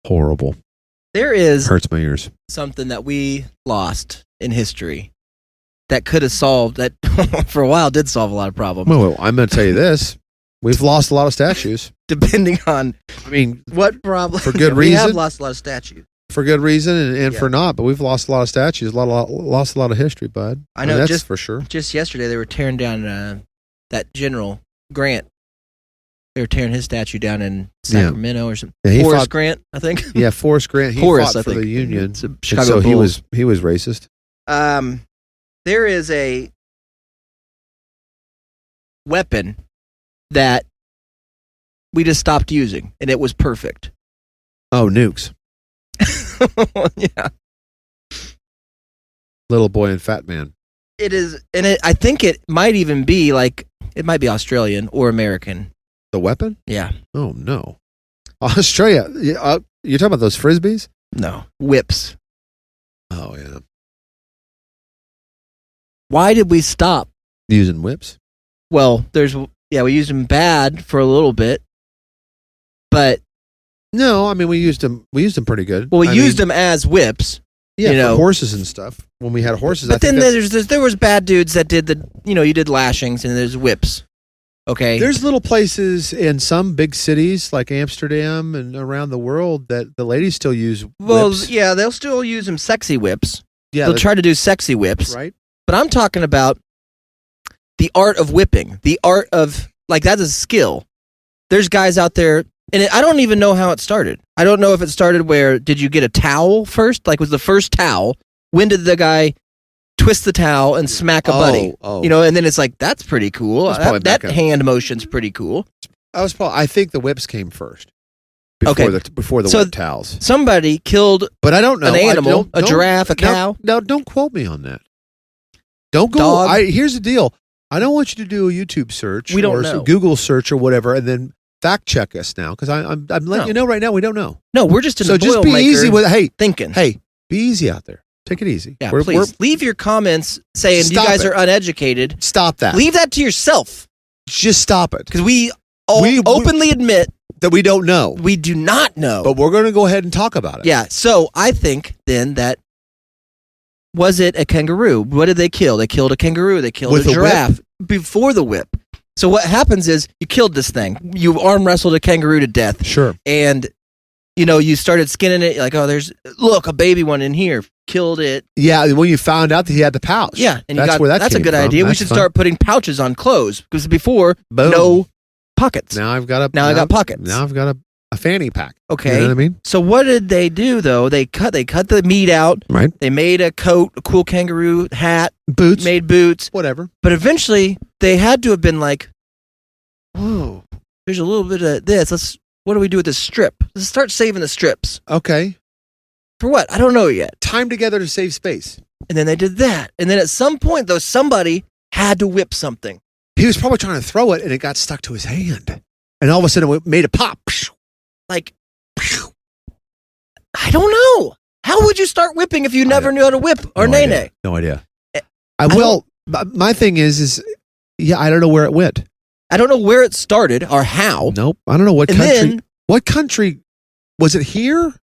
horrible. There is hurts my ears. Something that we lost in history that could have solved, that for a while did solve a lot of problems. Well, I'm going to tell you this. We've lost a lot of statues. Depending on what problem. For good reason. We have lost a lot of statues. For good reason and for not, but we've lost a lot of statues, lost a lot of history, bud. I know, that's for sure. Just yesterday, they were tearing down that General Grant. They were tearing his statue down in Sacramento or something. Yeah, Forrest Grant, I think. Yeah, Forrest Grant. He fought for the Union. Chicago Bulls. he was racist. There is a weapon that we just stopped using, and it was perfect. Oh, nukes. Yeah. Little boy and fat man. It is, and I think it might even be it might be Australian or American. The weapon? Yeah. Oh, no. Australia. You're talking about those Frisbees? No. Whips. Oh, yeah. Why did we stop using whips? Well, we used them bad for a little bit, but no, I mean we used them pretty good. Well, we used them as whips. Yeah, for horses and stuff. When we had horses, but then there was bad dudes that did you did lashings, and there's whips. Okay, there's little places in some big cities like Amsterdam and around the world that the ladies still use whips. Well, yeah, they'll still use them sexy whips. Yeah, they'll try to do sexy whips, right? But I'm talking about the art of whipping, the art of that's a skill. There's guys out there. And I don't even know how it started. I don't know if it started did you get a towel first? Was the first towel? When did the guy twist the towel and smack a buddy? Oh. And then it's that's pretty cool. That hand motion's pretty cool. I think the whips came first. Before the whip towels. Somebody killed but I don't know. An animal, a giraffe, a cow. No, don't quote me on that. Don't go. Here's the deal. I don't want you to do a YouTube search or Google search or whatever and then fact check us now because I'm letting you know right now we don't know. No, we're just in so the just be easy with thinking. Hey, be easy out there. Take it easy. Yeah, please leave your comments saying you guys are uneducated. Stop that. Leave that to yourself. Just stop it because we openly admit that we don't know. We do not know, but we're going to go ahead and talk about it. Yeah. So I think then that. Was it a kangaroo? What did they kill? They killed a kangaroo. They killed a giraffe before the whip. So what happens is you killed this thing. You arm wrestled a kangaroo to death. Sure. And, you started skinning it. You're like, look, a baby one in here. Killed it. Yeah, when you found out that he had the pouch. Yeah. And that's a good idea. We should start putting pouches on clothes. Because before, no pockets. Now I got pockets. Now I've got a fanny pack. Okay. You know what I mean? So what did they do though? They cut the meat out. Right. They made a coat, a cool kangaroo hat, boots, made boots, whatever. But eventually they had to have been like, whoa, there's a little bit of this. What do we do with this strip? Let's start saving the strips. Okay. For what? I don't know yet. Time together to save space. And then they did that. And then at some point though, somebody had to whip something. He was probably trying to throw it and it got stuck to his hand. And all of a sudden it made a pop. Like, I don't know. How would you start whipping if you never knew how to whip or nay-nay? No idea. My thing is, I don't know where it went. I don't know where it started or how. Nope. I don't know what country. What country was it here?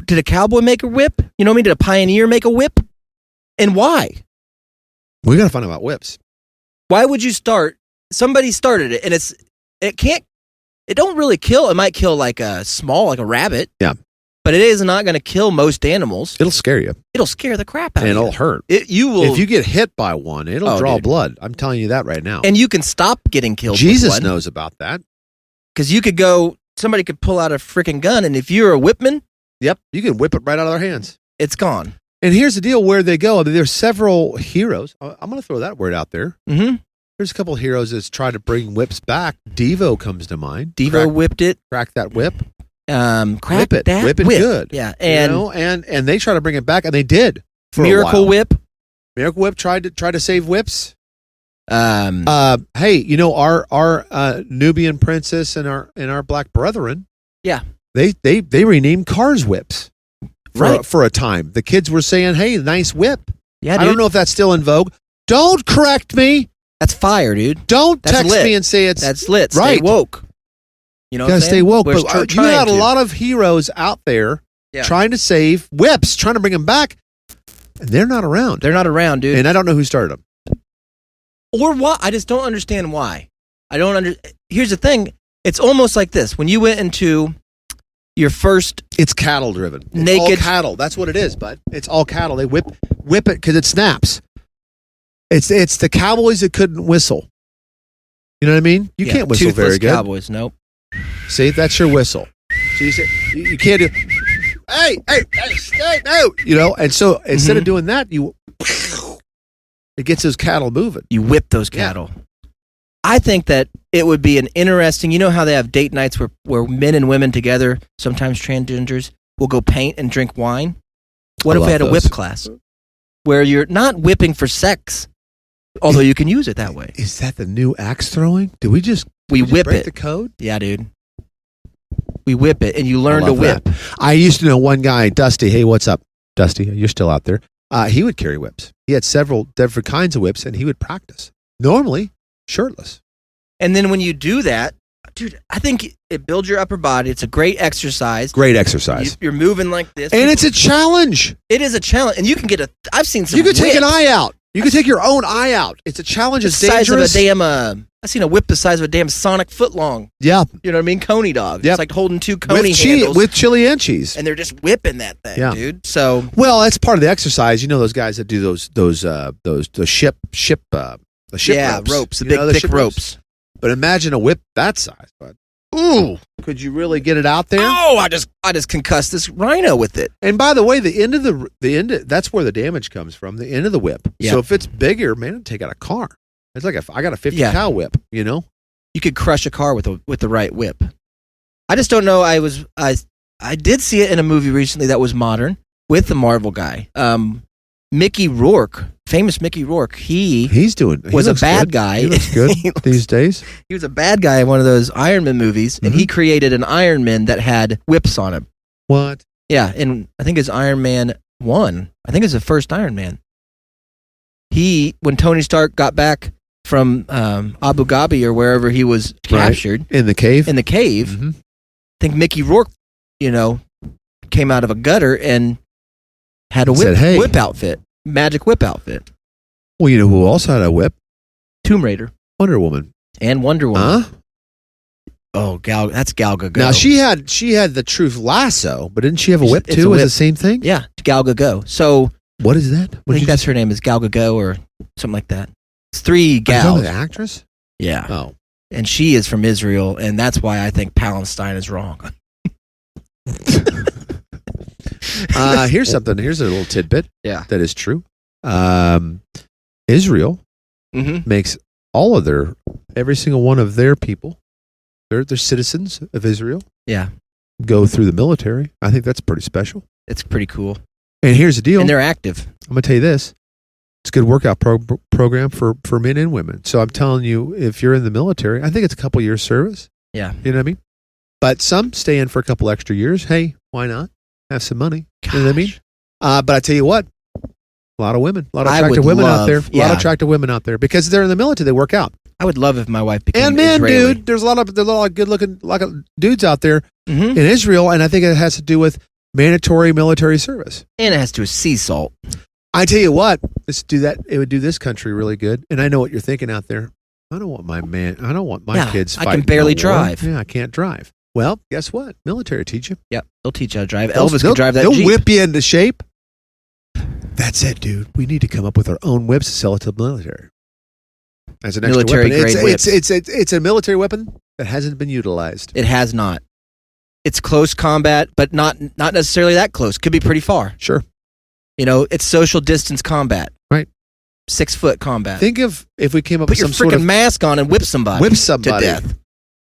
Did a cowboy make a whip? You know what I mean? Did a pioneer make a whip? And why? We got to find out about whips. Why would you start? Somebody started it, and it don't really kill. It might kill like a rabbit. Yeah. But it is not going to kill most animals. It'll scare you. It'll scare the crap out of you. And it'll hurt. You will. If you get hit by one, it'll draw blood. I'm telling you that right now. And you can stop getting killed. Jesus knows about that. Because somebody could pull out a freaking gun, and if you're a whipman, yep, you can whip it right out of their hands. It's gone. And here's the deal: where they go. I mean, there's several heroes. I'm going to throw that word out there. Mm-hmm. There's a couple of heroes that's tried to bring whips back. Devo comes to mind. Devo whipped it. Crack that whip. Whip it good. Yeah, and they try to bring it back, and they did. For Miracle Whip. Miracle Whip tried to save whips. Hey, our Nubian princess and our black brethren. Yeah, they renamed cars whips for a time. The kids were saying, "Hey, nice whip." Yeah, dude. I don't know if that's still in vogue. Don't correct me. That's fire, dude. Don't text me and say that's lit. Right. Stay woke. You know, gotta stay woke. But you got a lot of heroes out there trying to save whips, trying to bring them back, and they're not around. They're not around, dude. And I don't know who started them. Or why? I just don't understand why. Here's the thing. It's almost like this. When you went into your first... It's cattle driven. Naked... It's all cattle. That's what it is, bud. It's all cattle. They whip it because it snaps. It's the cowboys that couldn't whistle. You know what I mean? You can't whistle very good. Cowboys, nope. See, that's your whistle. So you can't do... Hey, no. And so instead of doing that, it gets those cattle moving. You whip those cattle. Yeah. I think that it would be an interesting, you know how they have date nights where men and women together, sometimes transgenders, will go paint and drink wine? What if we had a whip class where you're not whipping for sex, although you can use it that way? Is that the new axe throwing? Do we just whip break it? The code? Yeah, dude. We whip it, and you learn to whip. That. I used to know one guy, Dusty. Hey, what's up, Dusty? You're still out there. He would carry whips. He had several different kinds of whips, and he would practice. Normally, shirtless. And then when you do that, dude, I think it builds your upper body. It's a great exercise. Great exercise. You're moving like this. And it's a challenge. It is a challenge. And you can get I've seen some You can take whips. an eye out. You can take your own eye out. It's a challenge. It's dangerous. Size of a damn, I've seen a whip the size of a damn Sonic footlong. Yeah. You know what I mean? Coney dog. Yep. It's like holding two Coney handles. With chili and cheese. And they're just whipping that thing, dude. So. Well, that's part of the exercise. You know those guys that do those ship ropes. The big thick ropes. But imagine a whip that size, bud. Ooh, could you really get it out there? Oh, I just concussed this rhino with it. And by the way, the end that's where the damage comes from. The end of the whip. Yeah. So if it's bigger, man, it'd take out a car. It's like I got a 50 cow whip. You know, you could crush a car with the right whip. I just don't know. I did see it in a movie recently that was modern with the Marvel guy. Mickey Rourke famous Mickey Rourke, he was a bad guy. He looks good these days. He was a bad guy in one of those Iron Man movies, and he created an Iron Man that had whips on him. What? Yeah, and I think it's Iron Man 1. I think it's the first Iron Man. When Tony Stark got back from Abu Dhabi or wherever he was captured. In the cave? I think Mickey Rourke, came out of a gutter and had a whip outfit. Magic whip outfit. Well, you know who also had a whip? Tomb Raider. Wonder Woman. And Wonder Woman. Huh? Oh, that's Gal Gadot. Now, she had the truth lasso, but didn't she have a whip too? Is it the same thing? Yeah, Gal Gadot. So... What is that? I think that's her name, is Gal Gadot or something like that. It's 3 gals. The actress? Yeah. Oh. And she is from Israel, and that's why I think Palestine is wrong. Here's something. Here's a little tidbit. Yeah. That is true. Israel makes every single one of their people, they're citizens of Israel. Yeah. Go through the military. I think that's pretty special. It's pretty cool. And here's the deal. And they're active. I'm going to tell you this. It's a good workout program for men and women. So I'm telling you, if you're in the military, I think it's a couple years service. Yeah. You know what I mean? But some stay in for a couple extra years. Hey, why not? Have some money. Gosh. You know what I mean? But I tell you what, a lot of women, a lot of attractive women out there. A lot of attractive women out there because they're in the military. They work out. I would love if my wife became and men, Israeli. dude. There's a lot of good-looking dudes out there in Israel, and I think it has to do with mandatory military service. And it has to do with sea salt. I tell you what, let's do that. It would do this country really good. And I know what you're thinking out there. I don't want my kids fighting. I can barely drive. Yeah, I can't drive. Well, guess what? Military teach you. Yep, they'll teach you how to drive. Elvis can drive that Jeep. They'll whip you into shape. That's it, dude. We need to come up with our own whips to sell it to the military. As an extra military weapon. grade whips. It's a military weapon that hasn't been utilized. It has not. It's close combat, but not necessarily that close. Could be pretty far. Sure. It's social distance combat. Right. 6-foot combat. Think if we came up Put with your some sort of mask on and whip somebody. To death.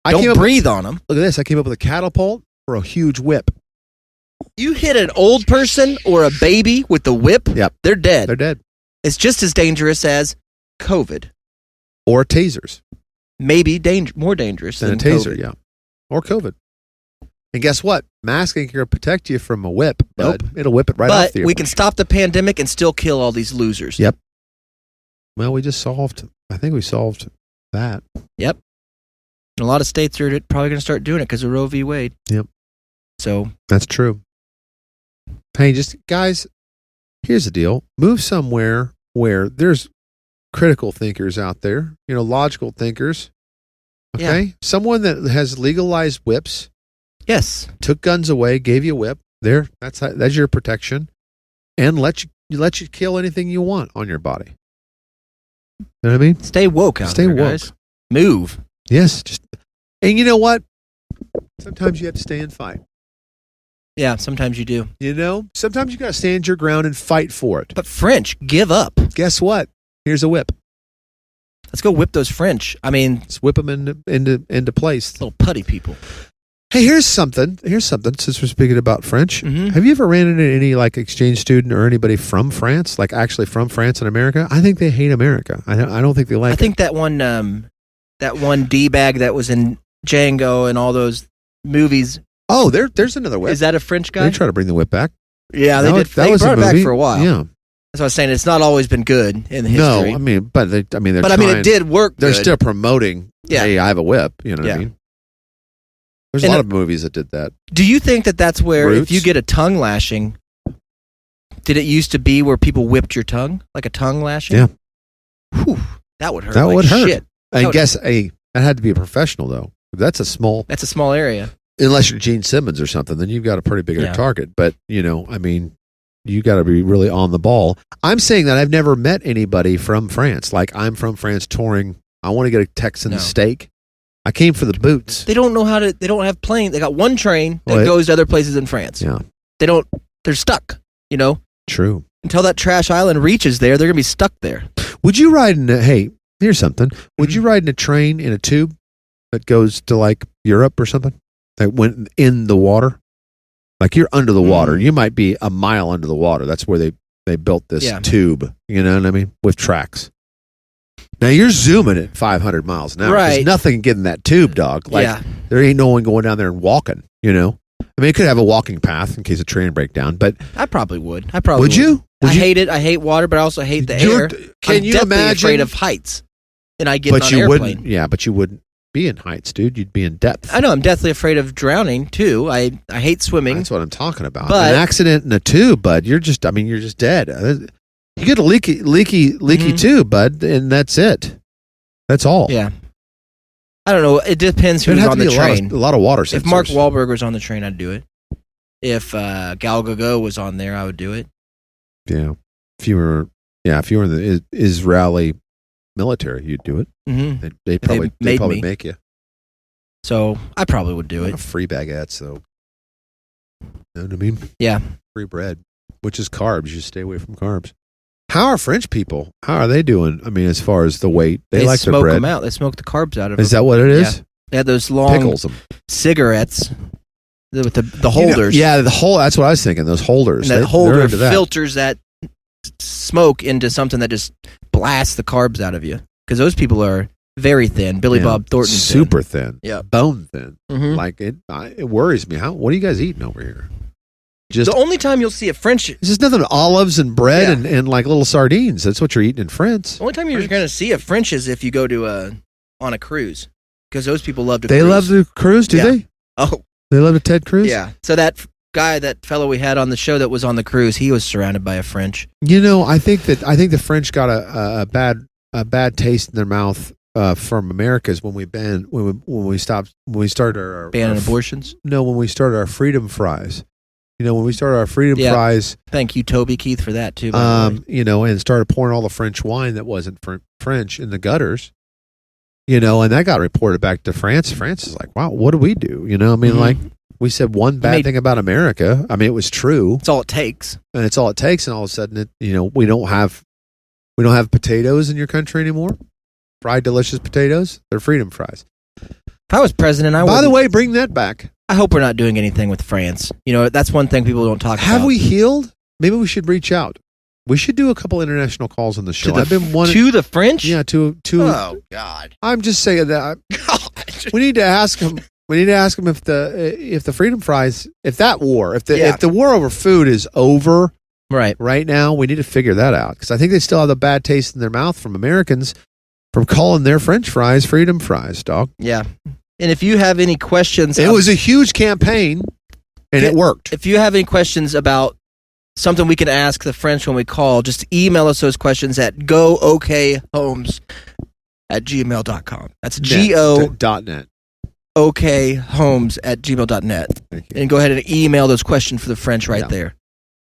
Don't breathe on them. Look at this. I came up with a catapult or a huge whip. You hit an old person or a baby with the whip, yep. They're dead. They're dead. It's just as dangerous as COVID. Or tasers. Maybe more dangerous than a taser, COVID. Yeah. Or COVID. And guess what? Masking can protect you from a whip, but it'll whip it right off the But we can stop the pandemic and still kill all these losers. Yep. Well, I think we solved that. Yep. And a lot of states are probably going to start doing it because of Roe v. Wade. Yep. So. That's true. Hey, guys, here's the deal. Move somewhere where there's critical thinkers out there, logical thinkers. Okay? Yeah. Someone that has legalized whips. Yes. Took guns away, gave you a whip. There, that's your protection. And let you kill anything you want on your body. You know what I mean? Stay woke out there, Stay woke. guys. Move. Yes. And you know what? Sometimes you have to stay and fight. Yeah, sometimes you do. Sometimes you got to stand your ground and fight for it. But French, give up. Guess what? Here's a whip. Let's go whip those French. I mean, let's whip them into place. Little putty people. Hey, here's something. Since we're speaking about French, Mm-hmm. Have you ever ran into any exchange student or anybody from France, actually from France and America? I think they hate America. I don't think they like. I think that one D-bag that was in Django and all those movies. Oh, there's another whip. Is that a French guy? They try to bring the whip back. Yeah, they did. They brought it back for a while. Yeah. That's what I was saying. It's not always been good in the history. No, but they're trying. It did work. They're good. still promoting. Yeah. Hey, I have a whip. You know what I mean? There's a lot of movies that did that. Do you think that's where Roots? if you get a tongue lashing, did it used to be where people whipped your tongue like a tongue lashing? Yeah. Whew, that would hurt. That would hurt. Shit. I guess that had to be a professional though. That's a small area. Unless you're Gene Simmons or something, then you've got a pretty big target. But you got to be really on the ball. I'm saying that I've never met anybody from France. I'm from France touring. I want to get a Texan steak. I came for the boots. They don't know how to. They don't have planes. They got one train that goes to other places in France. Yeah. They're stuck. True. Until that trash island reaches there, they're gonna be stuck there. Would you ride hey, here's something. Would you ride in a train in a tube that goes to Europe or something? That went in the water? You're under the water. You might be a mile under the water. That's where they they built this tube. You know what I mean? With tracks. Now you're zooming at 500 miles an hour. Right. There's nothing getting that tube, dog. Like there ain't no one going down there and walking. You know. I mean, it could have a walking path in case a train breakdown, but I probably would. Would you? I hate it. I hate water, but I also hate the air. Can you imagine? Afraid of heights, and I get on an airplane. But you wouldn't be in heights, dude. You'd be in depth. I know. I'm deathly afraid of drowning too. I hate swimming. That's what I'm talking about. But an accident in a tube, bud. You're just dead. You get a leaky tube, bud, and that's it. That's all. Yeah. I don't know. It depends who's on the train. A lot of water sensors. If Mark Wahlberg was on the train, I'd do it. If Gal Gadot was on there, I would do it. Yeah. If you were in the Israeli military, you'd do it. Mm-hmm. They'd probably make you. So I probably would do it. Free baguettes, though. You know what I mean? Yeah. Free bread, which is carbs. You stay away from carbs. How are French people? How are they doing? I mean, as far as the weight, they like their bread. They smoke them out. They smoke the carbs out of them. Is that what it is? Yeah. They had those long cigarettes with the holders. That's what I was thinking. Those holders. And that holder filters that smoke into something that just blasts the carbs out of you. Because those people are very thin. Billy Bob Thornton. Super thin. Yeah. Bone thin. Mm-hmm. Like it worries me. What are you guys eating over here? The only time you'll see a French... It's just nothing but olives and bread and like little sardines. That's what you're eating in France. The only time you're going to see a French is if you go to on a cruise. Because those people love to cruise. They love to cruise, do they? Oh. They love to Ted Cruz? Yeah. So that fellow we had on the show that was on the cruise, he was surrounded by a French. You know, I think the French got a bad taste in their mouth from Americas when we started our banning abortions. No, when we started our freedom fries. You know, when we started our freedom fries. Thank you, Toby Keith, for that too. You know, and started pouring all the French wine that wasn't French in the gutters. You know, and that got reported back to France. France is like, wow, what do we do? You know, I mean, like we said one bad thing about America. I mean, it was true. It's all it takes. And it's all it takes. And all of a sudden, we don't have potatoes in your country anymore. Fried delicious potatoes. They're freedom fries. If I was president, I would. By the way, bring that back. I hope we're not doing anything with France. You know, that's one thing people don't talk about. Have we healed? Maybe we should reach out. We should do a couple international calls on the show. I've been wanting to the French. Yeah, to. Oh God! I'm just saying that. We need to ask them. We need to ask them if the freedom fries, if the war over food is over, right now, we need to figure that out because I think they still have the bad taste in their mouth from Americans from calling their French fries freedom fries, dog. Yeah. And if you have any questions... It was a huge campaign, and it worked. If you have any questions about something we can ask the French when we call, just email us those questions at gookhomes@gmail.com. That's .net. okhomes@gmail.net. And go ahead and email those questions for the French there.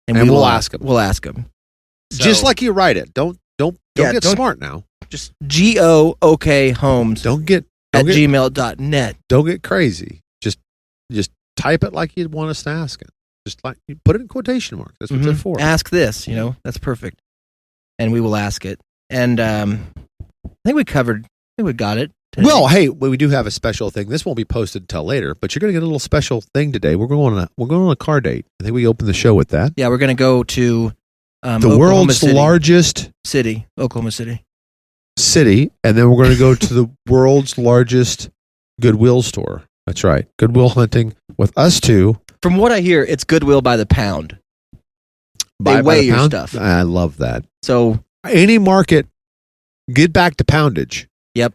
And we'll ask them. We'll ask them. So, just like you write it. Don't get smart now. Just gookhomes. Don't get... at gmail.net. Don't get crazy. Just type it like you'd want us to ask it. Just like you put it in quotation marks. That's what they're for. Ask this, that's perfect. And we will ask it. And I think we got it today. Well, hey, we do have a special thing. This won't be posted until later, but you're going to get a little special thing today. We're going on a car date. I think we open the show with that. Yeah, we're going to go to the world's largest city, Oklahoma City, and then we're going to go to the world's largest Goodwill store. That's right. Goodwill hunting with us two. From what I hear, it's Goodwill by the pound. They weigh your stuff. I love that. So any market, get back to poundage. Yep.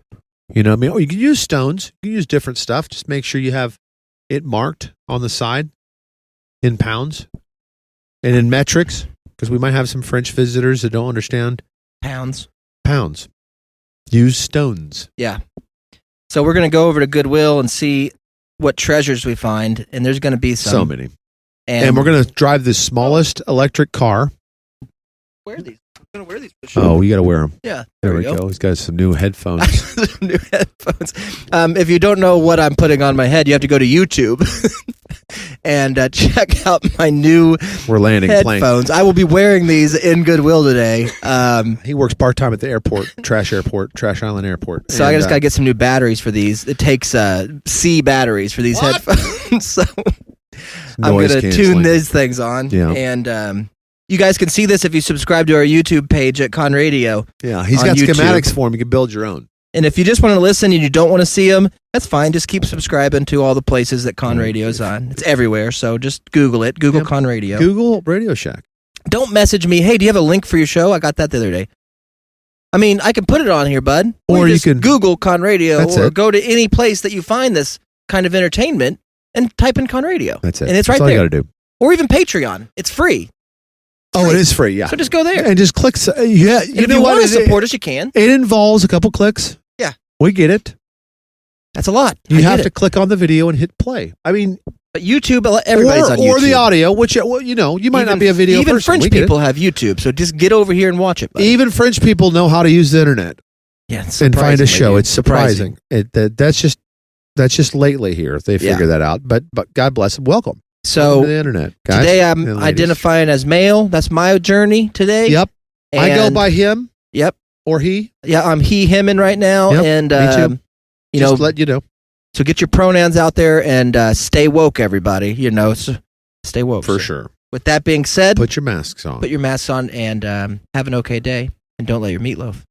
You know what I mean? You can use stones. You can use different stuff. Just make sure you have it marked on the side in pounds and in metrics because we might have some French visitors that don't understand. Pounds. Use stones. Yeah. So we're going to go over to Goodwill and see what treasures we find, and there's going to be some. So many. And we're going to drive the smallest electric car. Wear these. I'm going to wear these. Oh, you got to wear them. Yeah. There we go. He's got some new headphones. If you don't know what I'm putting on my head, you have to go to YouTube and check out my new headphones. Plane. I will be wearing these in Goodwill today. He works part-time at the airport, Trash Island Airport. So I just got to get some new batteries for these. It takes C batteries for these headphones. So I'm going to tune these things on. Yeah. And You guys can see this if you subscribe to our YouTube page at Con Radio. Yeah, he's got YouTube. schematics for him. You can build your own. And if you just want to listen and you don't want to see them, that's fine. Just keep subscribing to all the places that Con Radio is on. It's everywhere, so just Google it. Google Con Radio. Google Radio Shack. Don't message me, hey, do you have a link for your show? I got that the other day. I mean, I can put it on here, bud. Or you can Google Con Radio or go to any place that you find this kind of entertainment and type in Con Radio. That's it. And it's right That's all there. you got to do. Or even Patreon. It's free. Oh, it is free, yeah. So just go there. And just click. Yeah, and if you want to support us, you can. It involves a couple clicks. Yeah. We get it. That's a lot. You have to click on the video and hit play. I mean, but YouTube, everybody's on YouTube. Or the audio, which, you might not be a video even person. French people have YouTube, so just get over here and watch it. Buddy. Even French people know how to use the internet. Yeah, it's and find a show. It's surprising. That's just lately here they figure that out. But God bless them. Welcome. So to the internet, guys. Today I'm identifying as male. That's my journey today. Yep. And I go by him. Yep. Or he. Yeah, I'm he, him, and right now. Yep, and me too. Just let you know. So get your pronouns out there and stay woke, everybody. So stay woke. For sure. With that being said, put your masks on. Put your masks on and have an okay day. And don't let your meatloaf.